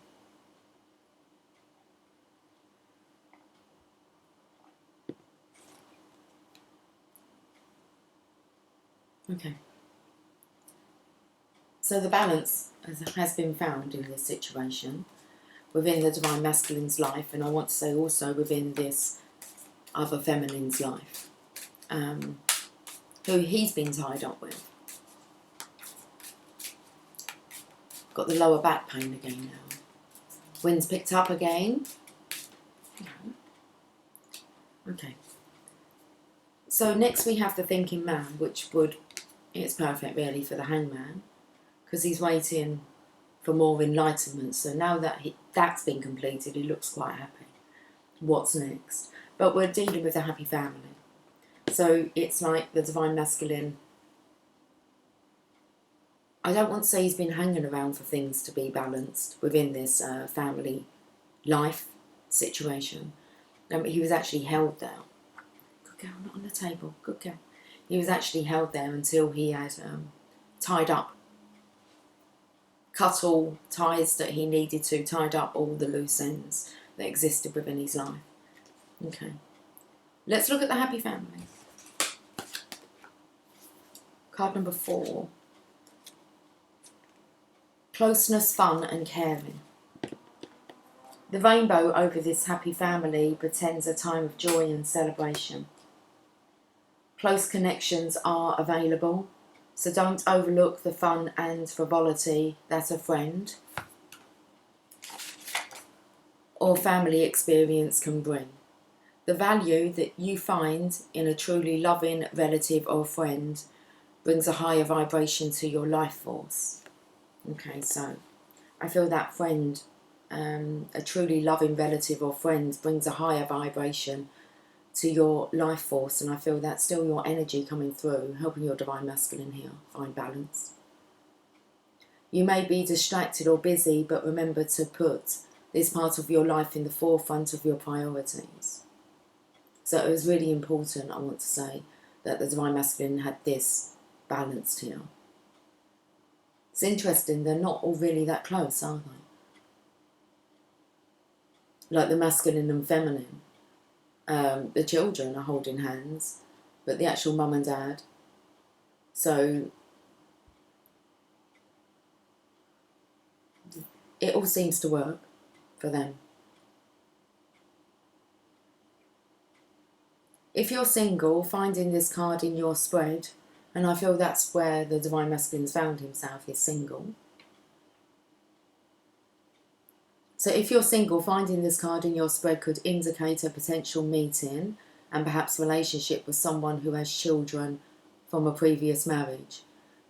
Speaker 1: Okay. So the balance has been found in this situation within the divine masculine's life, and I want to say also within this other feminine's life, who he's been tied up with. Got the lower back pain again now. Wind's picked up again. Okay. So next we have the thinking man, which it's perfect really for the hangman, because he's waiting for more enlightenment. So now that that's been completed, he looks quite happy. What's next? But we're dealing with a happy family. So it's like the divine masculine. I don't want to say he's been hanging around for things to be balanced within this family life situation. He was actually held there. Good girl, not on the table. Good girl. He was actually held there until he had tied up, cut all ties that he needed to, tied up all the loose ends that existed within his life. Okay. Let's look at the happy family. Card number 4. Closeness, fun and caring. The rainbow over this happy family portends a time of joy and celebration. Close connections are available, so don't overlook the fun and frivolity that a friend or family experience can bring. The value that you find in a truly loving relative or friend brings a higher vibration to your life force. Okay, so I feel that friend, a truly loving relative or friend, brings a higher vibration to your life force, and I feel that's still your energy coming through, helping your divine masculine here find balance. You may be distracted or busy, but remember to put this part of your life in the forefront of your priorities. So it was really important, I want to say, that the Divine Masculine had this balanced here. It's interesting, they're not all really that close, are they? Like the masculine and feminine. The children are holding hands, but the actual mum and dad. So it all seems to work for them. If you're single, finding this card in your spread, and I feel that's where the Divine Masculine's found himself, is single. So if you're single, finding this card in your spread could indicate a potential meeting and perhaps relationship with someone who has children from a previous marriage.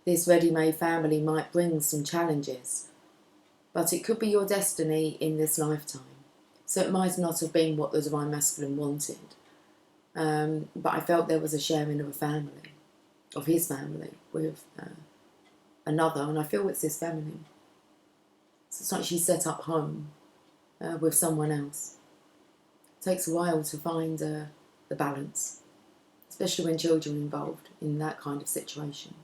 Speaker 1: This ready-made family might bring some challenges, but it could be your destiny in this lifetime. So it might not have been what the Divine Masculine wanted. But I felt there was a sharing of a family, of his family, with another, and I feel it's his feminine. So it's like she set up home with someone else. It takes a while to find the balance, especially when children are involved in that kind of situation.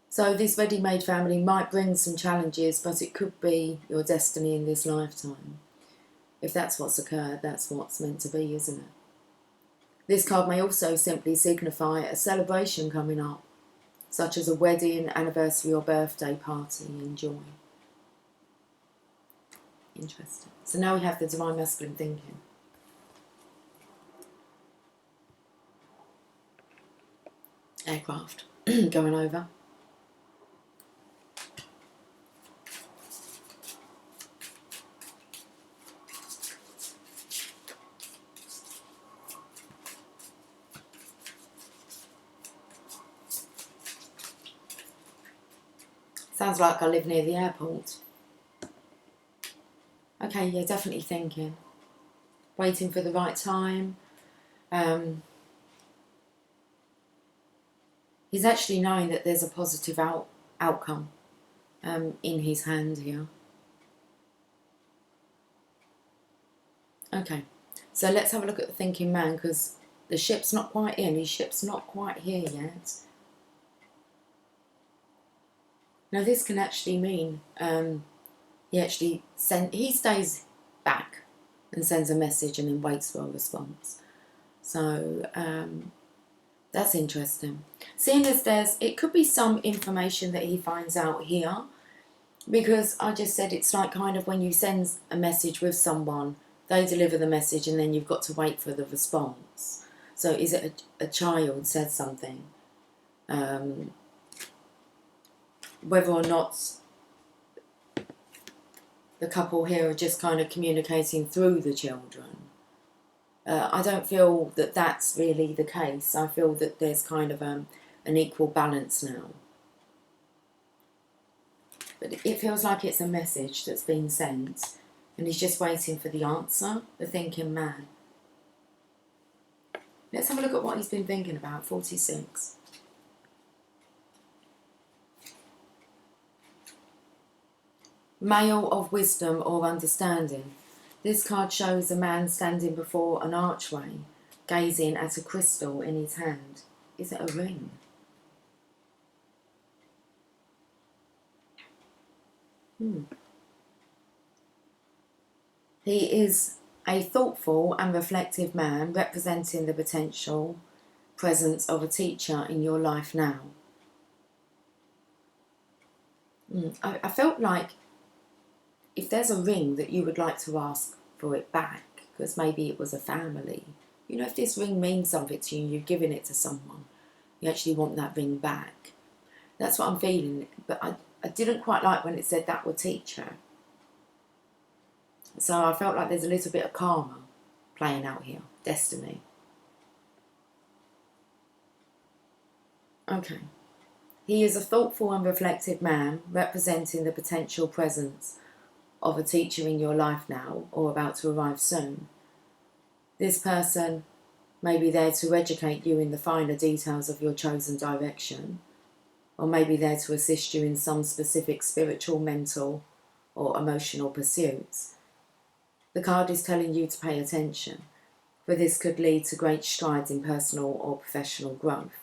Speaker 1: So this ready-made family might bring some challenges, but it could be your destiny in this lifetime. If that's what's occurred, that's what's meant to be, isn't it? This card may also simply signify a celebration coming up, such as a wedding, anniversary or birthday party. Enjoy. Interesting. So now we have the Divine Masculine thinking. Aircraft going over. Sounds like I live near the airport. Okay, yeah, definitely thinking. Waiting for the right time. He's actually knowing that there's a positive outcome in his hand here. Okay, so let's have a look at the thinking man, because the ship's not quite in. His ship's not quite here yet. Now this can actually mean he stays back and sends a message and then waits for a response. So that's interesting. Seeing as it could be some information that he finds out here, because I just said it's like kind of when you send a message with someone, they deliver the message and then you've got to wait for the response. So is it a child said something? Whether or not the couple here are just kind of communicating through the children. I don't feel that that's really the case. I feel that there's kind of an equal balance now. But it feels like it's a message that's been sent and he's just waiting for the answer, the thinking man. Let's have a look at what he's been thinking about. 46. Male of wisdom or understanding. This card shows a man standing before an archway, gazing at a crystal in his hand. Is it a ring? He is a thoughtful and reflective man representing the potential presence of a teacher in your life now. I felt like if there's a ring that you would like to ask for it back, because maybe it was a family, you know, if this ring means something to you and you've given it to someone, you actually want that ring back. That's what I'm feeling, but I didn't quite like when it said that were teacher. So I felt like there's a little bit of karma playing out here, destiny. Okay. He is a thoughtful and reflective man representing the potential presence of a teacher in your life now or about to arrive soon. This person may be there to educate you in the finer details of your chosen direction, or may be there to assist you in some specific spiritual, mental or emotional pursuits. The card is telling you to pay attention, for this could lead to great strides in personal or professional growth.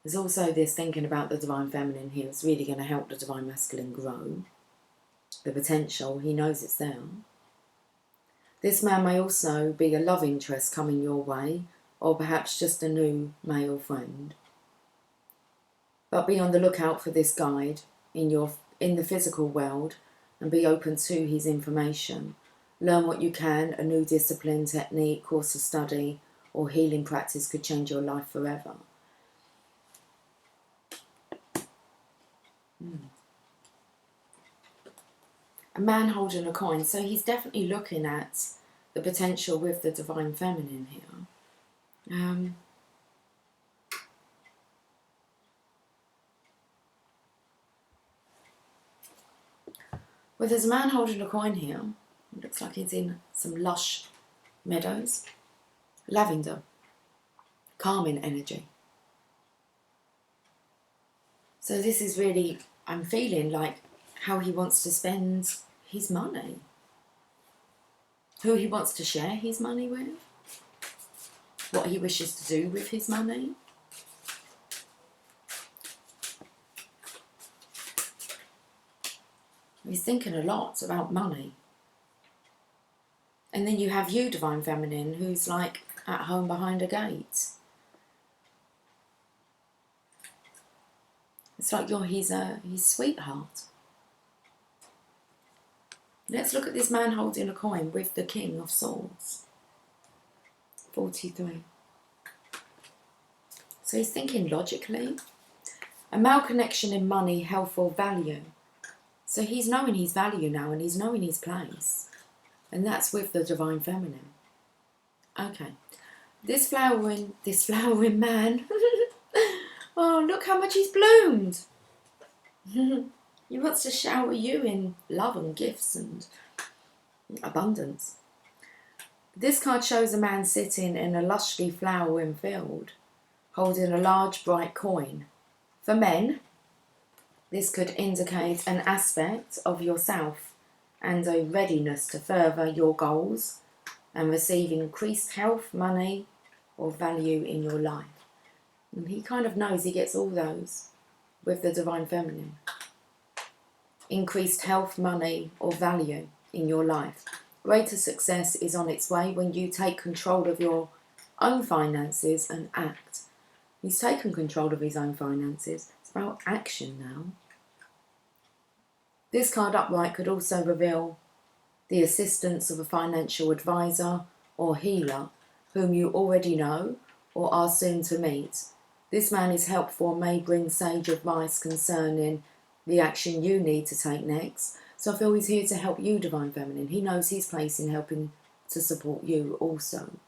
Speaker 1: There's also this thinking about the Divine Feminine here. It's really going to help the Divine Masculine grow. The potential, he knows it's there. This man may also be a love interest coming your way, or perhaps just a new male friend. But be on the lookout for this guide in the physical world and be open to his information. Learn what you can. A new discipline, technique, course of study or healing practice could change your life forever. A man holding a coin. So he's definitely looking at the potential with the Divine Feminine here. Well, there's a man holding a coin here. It looks like he's in some lush meadows. Lavender. Calming energy. So this is really, I'm feeling like how he wants to spend his money. Who he wants to share his money with. What he wishes to do with his money. He's thinking a lot about money. And then you have you, Divine Feminine, who's like at home behind a gate. It's like you're his sweetheart. Let's look at this man holding a coin with the King of Swords. 43. So he's thinking logically. A male connection in money, health or value. So he's knowing his value now and he's knowing his place. And that's with the Divine Feminine. Okay. This flowering man. Oh, look how much he's bloomed. He wants to shower you in love and gifts and abundance. This card shows a man sitting in a lushly flowering field, holding a large bright coin. For men, this could indicate an aspect of yourself and a readiness to further your goals and receive increased health, money or value in your life. And he kind of knows he gets all those with the Divine Feminine. Increased health, money or value in your life. Greater success is on its way when you take control of your own finances and act. He's taken control of his own finances. It's about action now. This card upright could also reveal the assistance of a financial advisor or healer whom you already know or are soon to meet. This man is helpful and may bring sage advice concerning the action you need to take next. So I feel he's here to help you, Divine Feminine. He knows his place in helping to support you also.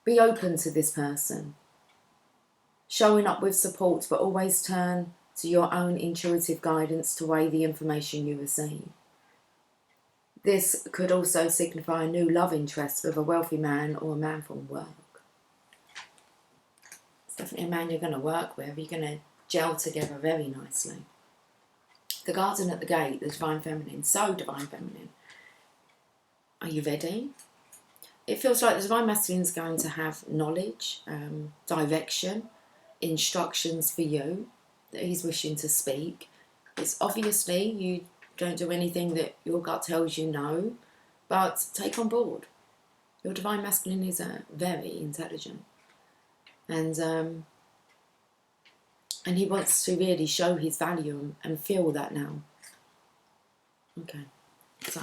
Speaker 1: Be open to this person. Showing up with support, but always turn to your own intuitive guidance to weigh the information you receive. This could also signify a new love interest with a wealthy man or a man from work. It's definitely a man you're going to work with. You're going to gel together very nicely. The Garden at the Gate, the Divine Feminine, so Divine Feminine. Are you ready? It feels like the Divine Masculine is going to have knowledge, direction, instructions for you that he's wishing to speak. It's obviously you don't do anything that your gut tells you no, but take on board. Your Divine Masculine is very intelligent. And he wants to really show his value and feel that now. Okay, so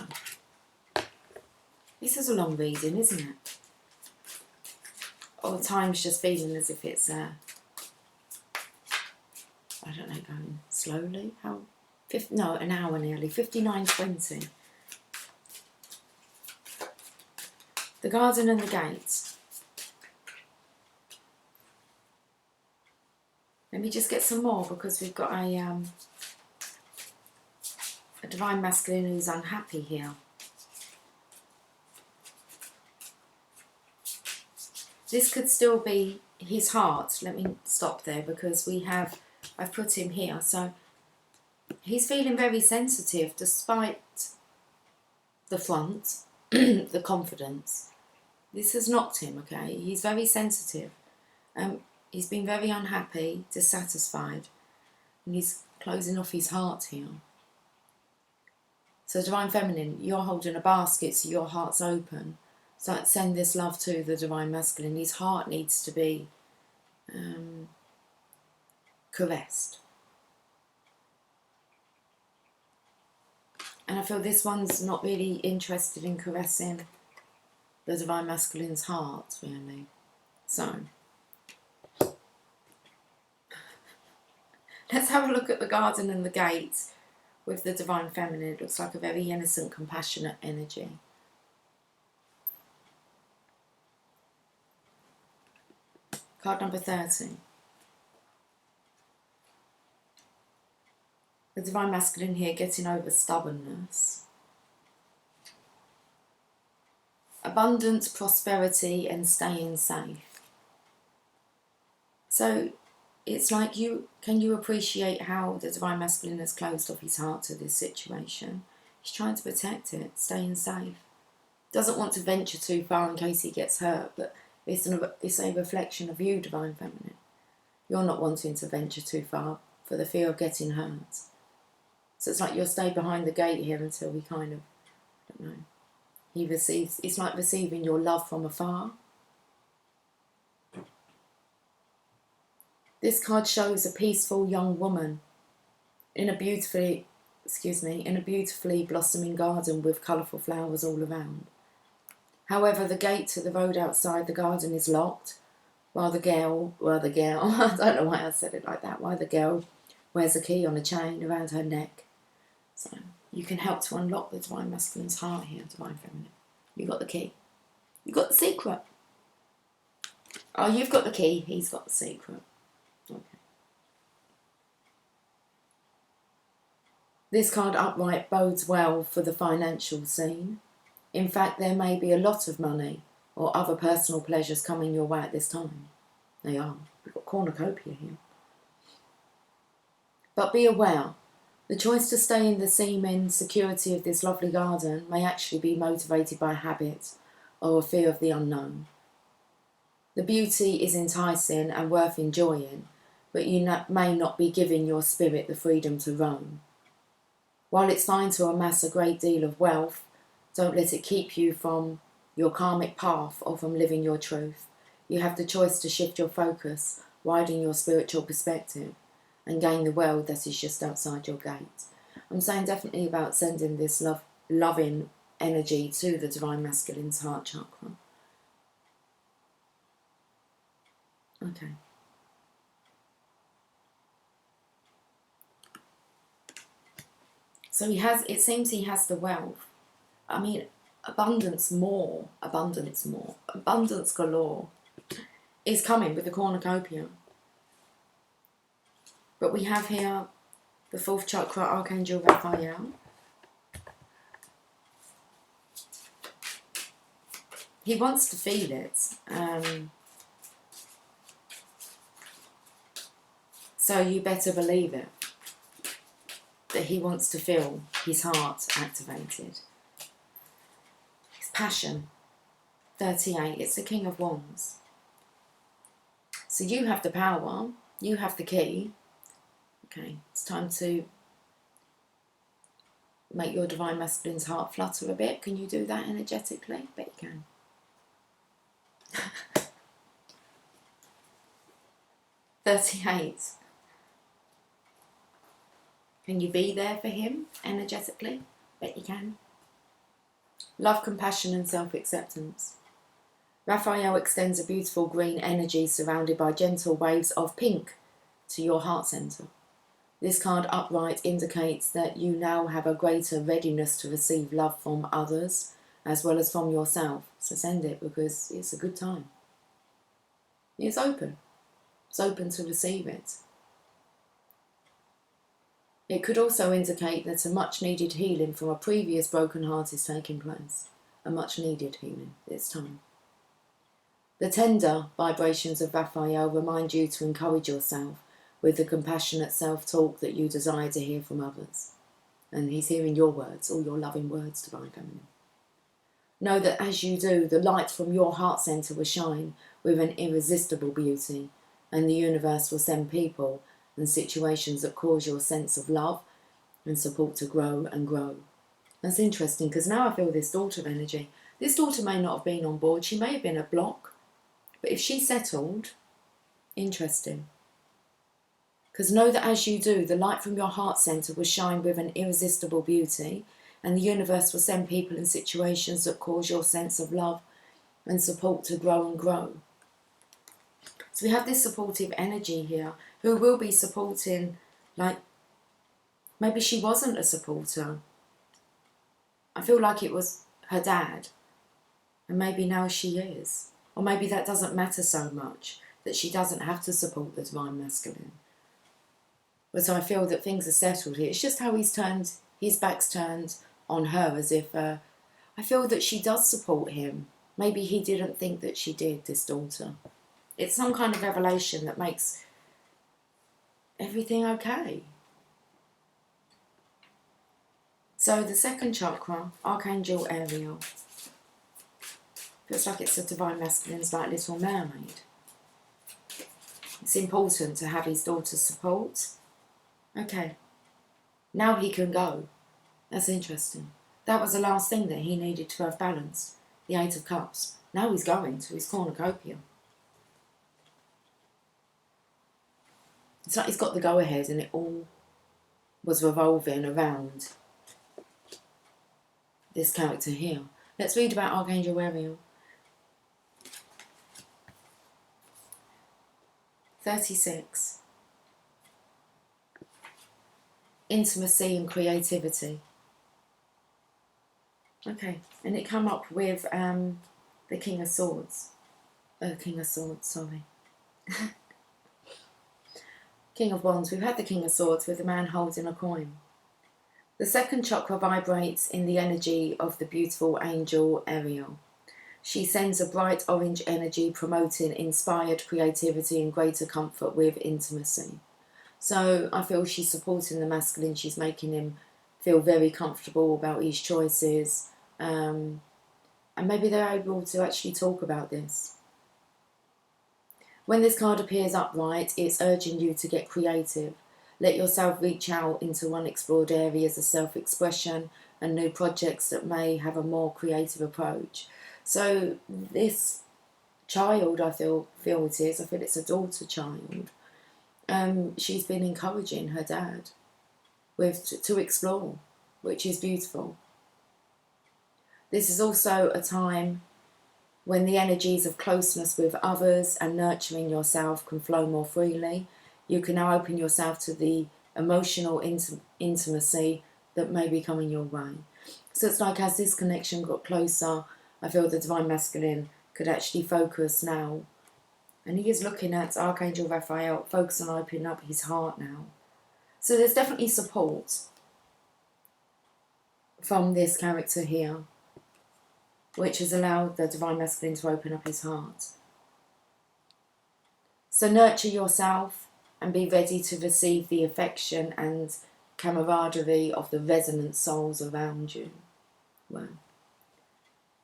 Speaker 1: this is a long reading, isn't it? All the time's just feeling as if it's, I don't know, going slowly. An hour nearly, 59:20. The Garden and the Gate. Let me just get some more because we've got a Divine Masculine who's unhappy here. This could still be his heart. Let me stop there because I've put him here. So He's feeling very sensitive despite the front, the confidence. This has knocked him, okay? He's very sensitive. He's been very unhappy, dissatisfied, and he's closing off his heart here. So Divine Feminine, you're holding a basket, so your heart's open. So send this love to the Divine Masculine. His heart needs to be caressed. And I feel this one's not really interested in caressing the Divine Masculine's heart, really. So, let's have a look at the garden and the gate with the Divine Feminine. It looks like a very innocent, compassionate energy. Card number 30. The Divine Masculine here getting over stubbornness. Abundance, prosperity, and staying safe. So it's like can you appreciate how the Divine Masculine has closed off his heart to this situation? He's trying to protect it, staying safe. Doesn't want to venture too far in case he gets hurt, but it's a reflection of you, Divine Feminine. You're not wanting to venture too far for the fear of getting hurt. So it's like you'll stay behind the gate here until he kind of, I don't know, he receives, it's like receiving your love from afar. This card shows a peaceful young woman in a beautifully blossoming garden with colourful flowers all around. However, the gate to the road outside the garden is locked, while the girl, I don't know why I said it like that, while the girl wears a key on a chain around her neck. So you can help to unlock the Divine Masculine's heart here, Divine Feminine. You got the key. You got the secret. Oh, you've got the key. He's got the secret. Okay. This card upright bodes well for the financial scene. In fact, there may be a lot of money or other personal pleasures coming your way at this time. They are. We've got cornucopia here. But be aware, the choice to stay in the seeming security of this lovely garden may actually be motivated by habit or a fear of the unknown. The beauty is enticing and worth enjoying, but you may not be giving your spirit the freedom to roam. While it's fine to amass a great deal of wealth, don't let it keep you from your karmic path or from living your truth. You have the choice to shift your focus, widen your spiritual perspective, and gain the world that is just outside your gate. I'm saying definitely about sending this loving energy to the Divine Masculine's heart chakra. Okay. So it seems he has the wealth. I mean, abundance galore is coming with the cornucopia. But we have here the 4th chakra, Archangel Raphael. He wants to feel it. So you better believe it, that he wants to feel his heart activated. His passion, 38, it's the King of Wands. So you have the power, you have the key. Okay, it's time to make your Divine Masculine's heart flutter a bit. Can you do that energetically? Bet you can. 38. Can you be there for him energetically? Bet you can. Love, compassion and self-acceptance. Raphael extends a beautiful green energy surrounded by gentle waves of pink to your heart centre. This card upright indicates that you now have a greater readiness to receive love from others as well as from yourself. So send it because it's a good time. It's open. It's open to receive it. It could also indicate that a much needed healing from a previous broken heart is taking place. A much needed healing. It's time. The tender vibrations of Raphael remind you to encourage yourself with the compassionate self-talk that you desire to hear from others. And he's hearing your words, all your loving words, Divine Feminine. Know that as you do, the light from your heart centre will shine with an irresistible beauty, and the universe will send people and situations that cause your sense of love and support to grow and grow. That's interesting, because now I feel this daughter energy. This daughter may not have been on board. She may have been a block. But if she settled, interesting. Because know that as you do, the light from your heart centre will shine with an irresistible beauty, and the universe will send people and situations that cause your sense of love and support to grow and grow. So we have this supportive energy here, who will be supporting, like, maybe she wasn't a supporter. I feel like it was her dad, and maybe now she is. Or maybe that doesn't matter so much, that she doesn't have to support the Divine Masculine. But I feel that things are settled here. It's just how his back's turned on her, as if, I feel that she does support him. Maybe he didn't think that she did, this daughter. It's some kind of revelation that makes everything okay. So the second chakra, Archangel Ariel. Feels like it's a Divine Masculine's like Little Mermaid. It's important to have his daughter's support. Okay. Now he can go. That's interesting. That was the last thing that he needed to have balanced. The Eight of Cups. Now he's going to his cornucopia. It's like he's got the go-ahead, and it all was revolving around this character here. Let's read about Archangel Ariel. 36. Intimacy and creativity. Okay, and it come up with the King of Swords. King of Swords, sorry. King of Wands. We've had the King of Swords with the man holding a coin. The second chakra vibrates in the energy of the beautiful angel Ariel. She sends a bright orange energy promoting inspired creativity and greater comfort with intimacy. So I feel she's supporting the masculine. She's making him feel very comfortable about his choices. And maybe they're able to actually talk about this. When this card appears upright, it's urging you to get creative. Let yourself reach out into unexplored areas of self-expression and new projects that may have a more creative approach. So this child, I feel it is. I feel it's a daughter child. She's been encouraging her dad to explore, which is beautiful. This is also a time when the energies of closeness with others and nurturing yourself can flow more freely. You can now open yourself to the emotional intimacy that may be coming your way. So it's like as this connection got closer, I feel the Divine Masculine could actually focus now. And he is looking at Archangel Raphael, focus on opening up his heart now. So there's definitely support from this character here, which has allowed the Divine Masculine to open up his heart. So nurture yourself and be ready to receive the affection and camaraderie of the resonant souls around you. Well,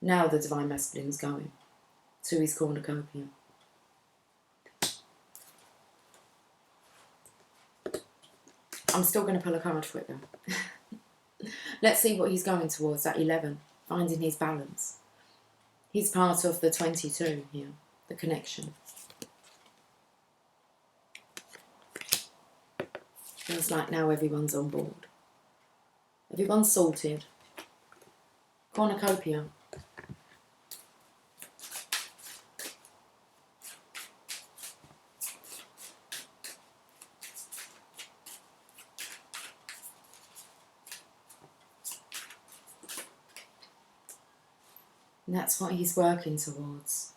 Speaker 1: now the Divine Masculine is going to his cornucopia. I'm still going to pull a card for it though. Let's see what he's going towards at 11, finding his balance. He's part of the 22 here, the connection. Feels like now everyone's on board. Everyone's sorted. Cornucopia. And that's what he's working towards.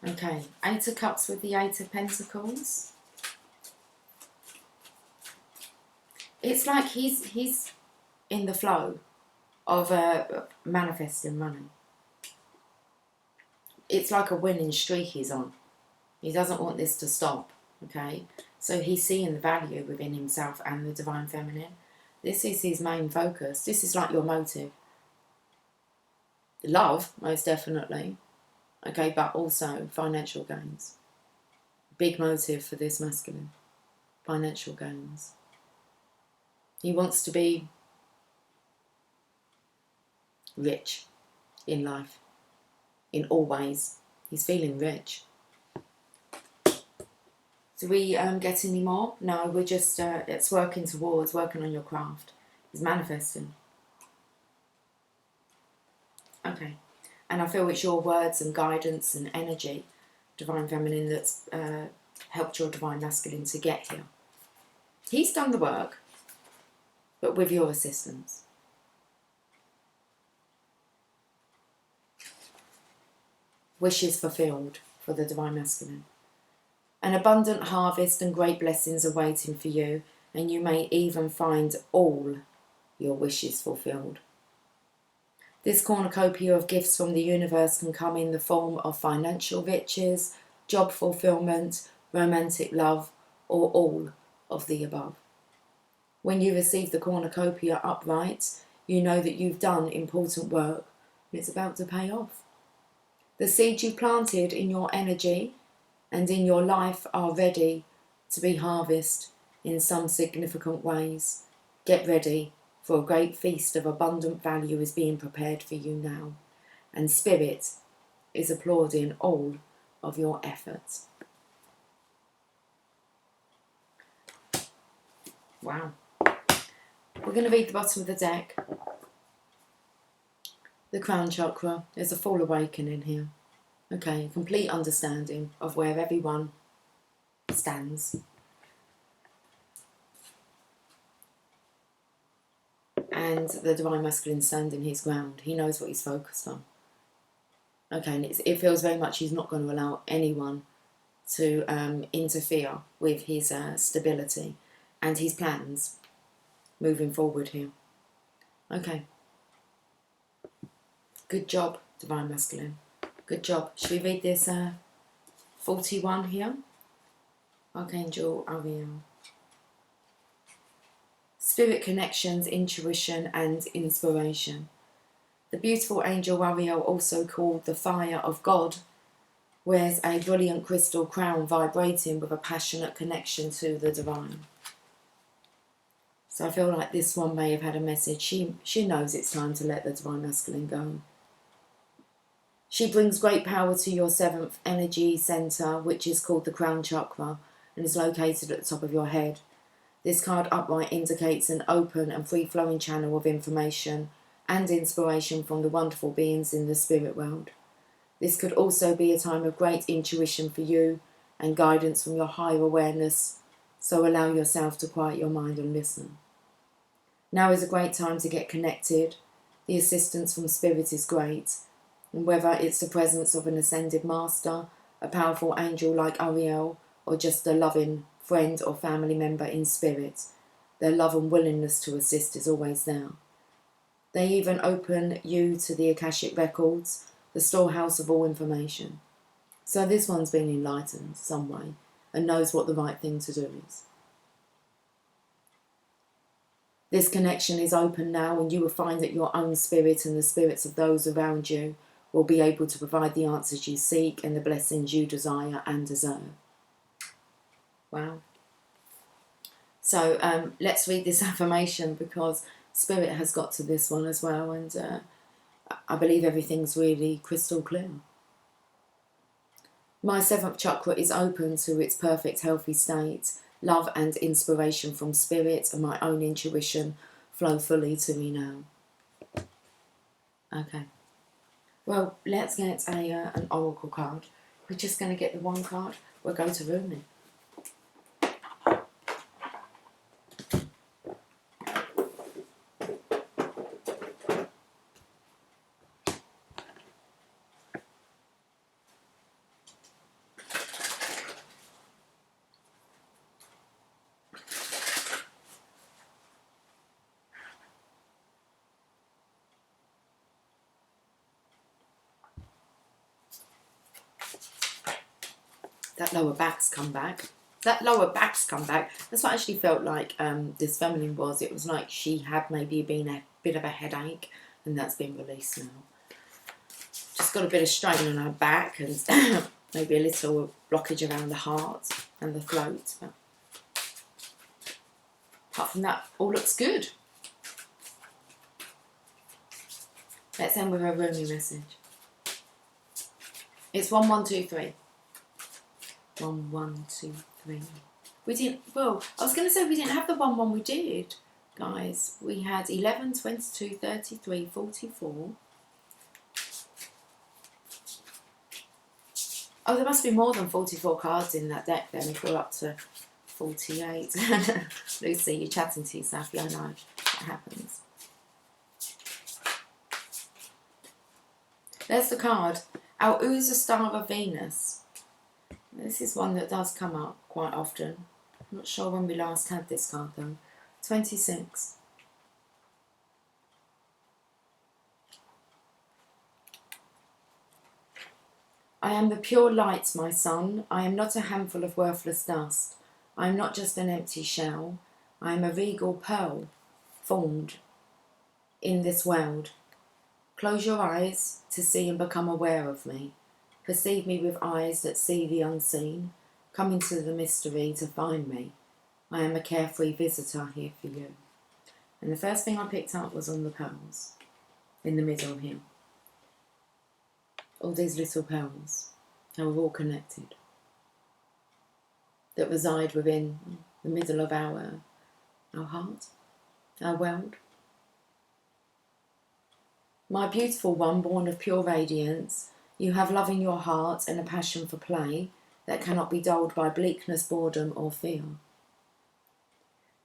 Speaker 1: Okay, Eight of Cups with the Eight of Pentacles. It's like he's in the flow of manifesting money. It's like a winning streak he's on. He doesn't want this to stop, okay? So he's seeing the value within himself and the Divine Feminine. This is his main focus. This is like your motive. Love, most definitely. Okay, but also financial gains. Big motive for this masculine. Financial gains. He wants to be rich in life. In all ways. He's feeling rich. Do we get any more? No, we're just, it's working towards, working on your craft. He's manifesting. Okay. And I feel it's your words and guidance and energy, Divine Feminine, that's helped your Divine Masculine to get here. He's done the work, but with your assistance. Wishes fulfilled for the Divine Masculine. An abundant harvest and great blessings are waiting for you, and you may even find all your wishes fulfilled. This cornucopia of gifts from the universe can come in the form of financial riches, job fulfillment, romantic love, or all of the above. When you receive the cornucopia upright, you know that you've done important work and it's about to pay off. The seeds you planted in your energy and in your life are ready to be harvested in some significant ways. Get ready, for a great feast of abundant value is being prepared for you now, and Spirit is applauding all of your efforts. Wow. We're going to read the bottom of the deck. The crown chakra. There's a full awakening here. Okay, complete understanding of where everyone stands. And the Divine Masculine standing his ground. He knows what he's focused on. Okay, and it feels very much he's not going to allow anyone to interfere with his stability and his plans moving forward here. Okay. Good job, Divine Masculine. Good job. Should we read this 41 here? Archangel Ariel. Spirit connections, intuition and inspiration. The beautiful angel Ariel, also called the Fire of God, wears a brilliant crystal crown vibrating with a passionate connection to the divine. So I feel like this one may have had a message. She knows it's time to let the Divine Masculine go. She brings great power to your 7th energy centre, which is called the crown chakra and is located at the top of your head. This card upright indicates an open and free-flowing channel of information and inspiration from the wonderful beings in the spirit world. This could also be a time of great intuition for you and guidance from your higher awareness, so allow yourself to quiet your mind and listen. Now is a great time to get connected. The assistance from Spirit is great, and whether it's the presence of an ascended master, a powerful angel like Ariel, or just a loving friend or family member in spirit, their love and willingness to assist is always there. They even open you to the Akashic Records, the storehouse of all information. So this one's been enlightened some way and knows what the right thing to do is. This connection is open now, and you will find that your own spirit and the spirits of those around you will be able to provide the answers you seek and the blessings you desire and deserve. Wow. So let's read this affirmation, because Spirit has got to this one as well, and I believe everything's really crystal clear. My 7th chakra is open to its perfect healthy state. Love and inspiration from Spirit and my own intuition flow fully to me now. Okay. Well, let's get an oracle card. We're just going to get the one card. We'll go to Rumi. That lower back's come back. That lower back's come back. That's what I actually felt like this feminine was. It was like she had maybe been a bit of a headache, and that's been released now. Just got a bit of strain on her back and maybe a little blockage around the heart and the throat. But apart from that, all looks good. Let's end with a Rumi message. It's 1123. 1123. We didn't, well, I was going to say we didn't have the 11 we did, guys. We had 11, 22, 33, 44. Oh, there must be more than 44 cards in that deck then if we're up to 48. Lucy, you're chatting to yourself. Yeah, I know. It happens. There's the card. Al-Uza Star of Venus. This is one that does come up quite often. I'm not sure when we last had this card though. 26. I am the pure light, my son. I am not a handful of worthless dust. I am not just an empty shell. I am a regal pearl formed in this world. Close your eyes to see and become aware of me. Perceive me with eyes that see the unseen. Come into the mystery to find me. I am a carefree visitor here for you. And the first thing I picked up was on the pearls in the middle here. All these little pearls, how we're all connected, that reside within the middle of our heart, our world. My beautiful one, born of pure radiance, you have love in your heart and a passion for play that cannot be dulled by bleakness, boredom or fear.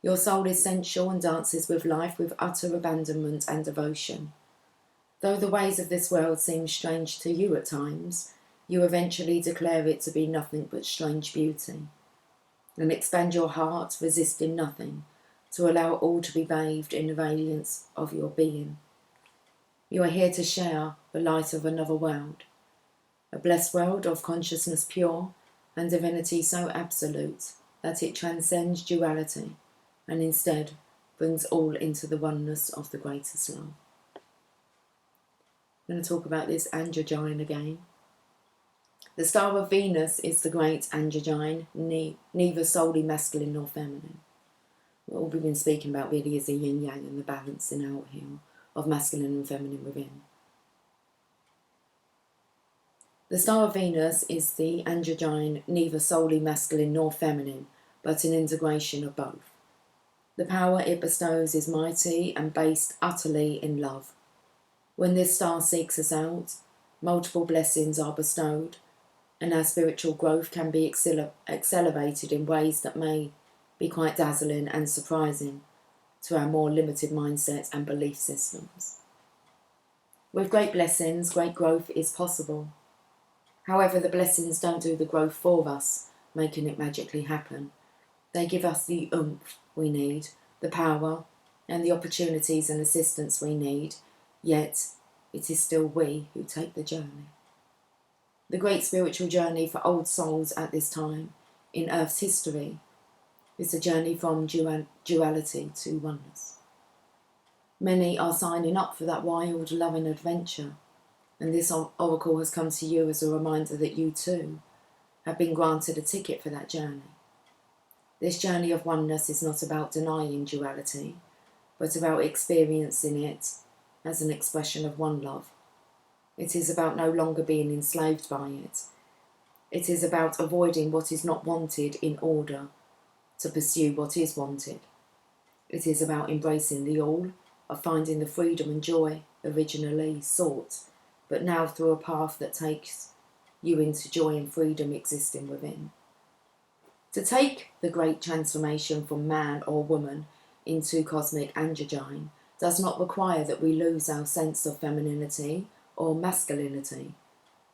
Speaker 1: Your soul is sensual and dances with life with utter abandonment and devotion. Though the ways of this world seem strange to you at times, you eventually declare it to be nothing but strange beauty, and expand your heart, resisting nothing, to allow all to be bathed in the radiance of your being. You are here to share the light of another world, a blessed world of consciousness pure and divinity so absolute that it transcends duality and instead brings all into the oneness of the greatest love. I'm going to talk about this androgyne again. The star of Venus is the great androgyne, neither solely masculine nor feminine. What we've been speaking about really is the yin-yang and the balancing out here of masculine and feminine within. The star of Venus is the androgyne, neither solely masculine nor feminine, but an integration of both. The power it bestows is mighty and based utterly in love. When this star seeks us out, multiple blessings are bestowed, and our spiritual growth can be accelerated in ways that may be quite dazzling and surprising to our more limited mindsets and belief systems. With great blessings, great growth is possible. However, the blessings don't do the growth for us, making it magically happen. They give us the oomph we need, the power, and the opportunities and assistance we need, yet it is still we who take the journey. The great spiritual journey for old souls at this time in Earth's history is the journey from duality to oneness. Many are signing up for that wild, loving adventure, and this oracle has come to you as a reminder that you too have been granted a ticket for that journey. This journey of oneness is not about denying duality, but about experiencing it as an expression of one love. It is about no longer being enslaved by it. It is about avoiding what is not wanted in order to pursue what is wanted. It is about embracing the all, of finding the freedom and joy originally sought, but now through a path that takes you into joy and freedom existing within. To take the great transformation from man or woman into cosmic androgyne does not require that we lose our sense of femininity or masculinity.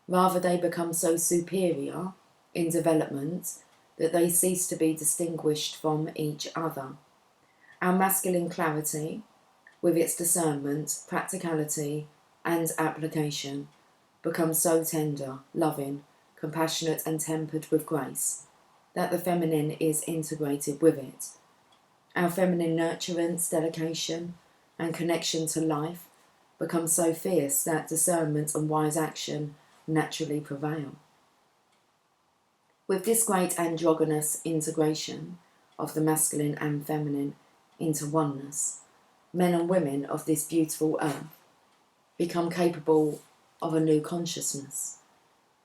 Speaker 1: Rather, they become so superior in development that they cease to be distinguished from each other. Our masculine clarity, with its discernment, practicality, and application, becomes so tender, loving, compassionate, and tempered with grace that the feminine is integrated with it. Our feminine nurturance, dedication, and connection to life become so fierce that discernment and wise action naturally prevail. With this great androgynous integration of the masculine and feminine into oneness, men and women of this beautiful earth become capable of a new consciousness.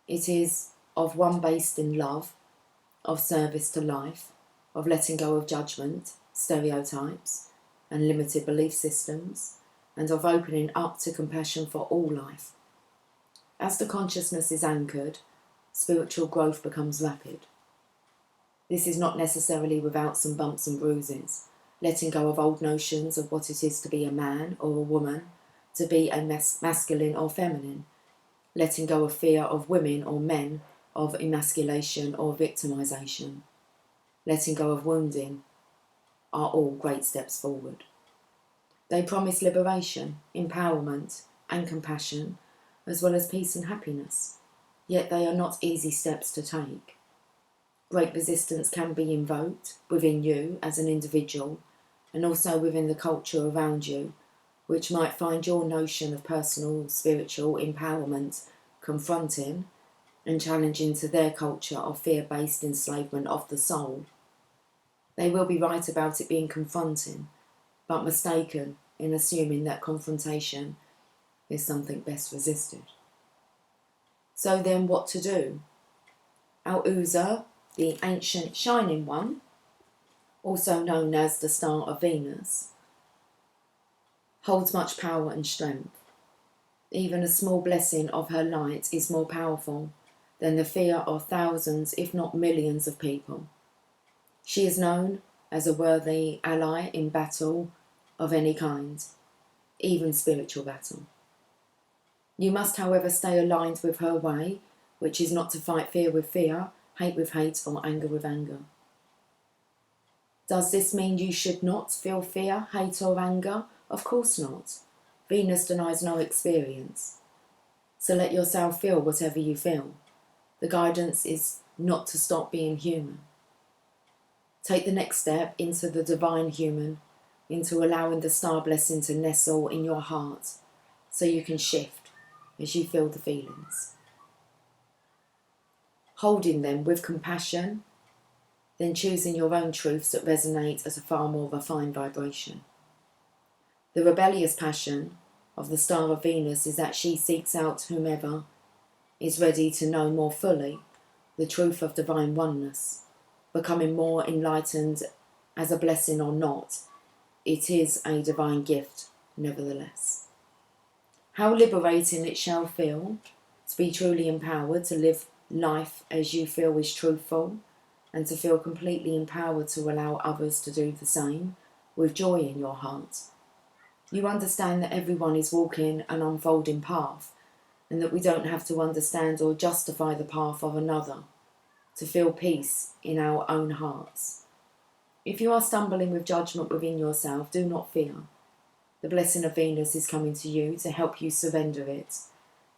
Speaker 1: It is of one based in love, of service to life, of letting go of judgment, stereotypes, and limited belief systems, and of opening up to compassion for all life. As the consciousness is anchored, spiritual growth becomes rapid. This is not necessarily without some bumps and bruises, letting go of old notions of what it is to be a man or a woman, to be a masculine or feminine, letting go of fear of women or men, of emasculation or victimization, letting go of wounding, are all great steps forward. They promise liberation, empowerment, and compassion, as well as peace and happiness, yet they are not easy steps to take. Great resistance can be invoked within you as an individual, and also within the culture around you, which might find your notion of personal spiritual empowerment confronting and challenging to their culture of fear-based enslavement of the soul. They will be right about it being confronting, but mistaken in assuming that confrontation is something best resisted. So then what to do? Al-Uzza, the ancient shining one, also known as the Star of Venus, holds much power and strength. Even a small blessing of her light is more powerful than the fear of thousands, if not millions, of people. She is known as a worthy ally in battle of any kind, even spiritual battle. You must, however, stay aligned with her way, which is not to fight fear with fear, hate with hate, or anger with anger. Does this mean you should not feel fear, hate, or anger? Of course not. Venus denies no experience. So let yourself feel whatever you feel. The guidance is not to stop being human. Take the next step into the divine human, into allowing the star blessing to nestle in your heart so you can shift as you feel the feelings. Holding them with compassion, then choosing your own truths that resonate at a far more refined vibration. The rebellious passion of the Star of Venus is that she seeks out whomever is ready to know more fully the truth of divine oneness, becoming more enlightened as a blessing or not. It is a divine gift, nevertheless. How liberating it shall feel to be truly empowered to live life as you feel is truthful, and to feel completely empowered to allow others to do the same with joy in your heart. You understand that everyone is walking an unfolding path, and that we don't have to understand or justify the path of another to feel peace in our own hearts. If you are stumbling with judgment within yourself, do not fear. The blessing of Venus is coming to you to help you surrender it,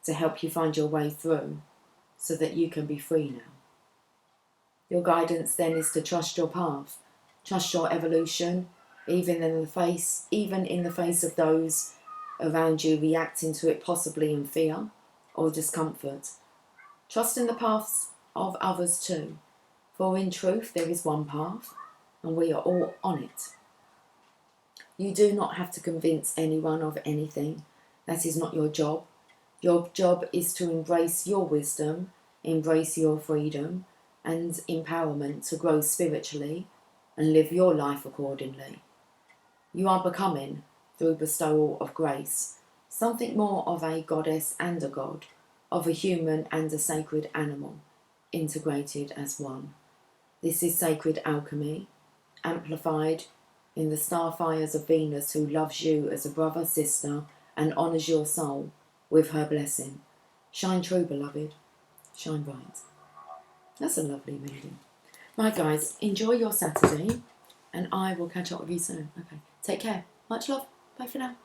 Speaker 1: to help you find your way through, so that you can be free now. Your guidance then is to trust your path, trust your evolution, even in the face of those around you reacting to it possibly in fear or discomfort. Trust in the paths of others too, for in truth there is one path, and we are all on it. You do not have to convince anyone of anything. That is not your job. Your job is to embrace your wisdom, embrace your freedom and empowerment to grow spiritually and live your life accordingly. You are becoming, through bestowal of grace, something more of a goddess and a god, of a human and a sacred animal, integrated as one. This is sacred alchemy, amplified in the starfires of Venus, who loves you as a brother, sister, and honours your soul with her blessing. Shine true, beloved. Shine bright. That's a lovely reading. Right, guys, enjoy your Saturday, and I will catch up with you soon. Okay, take care. Much love. Bye for now.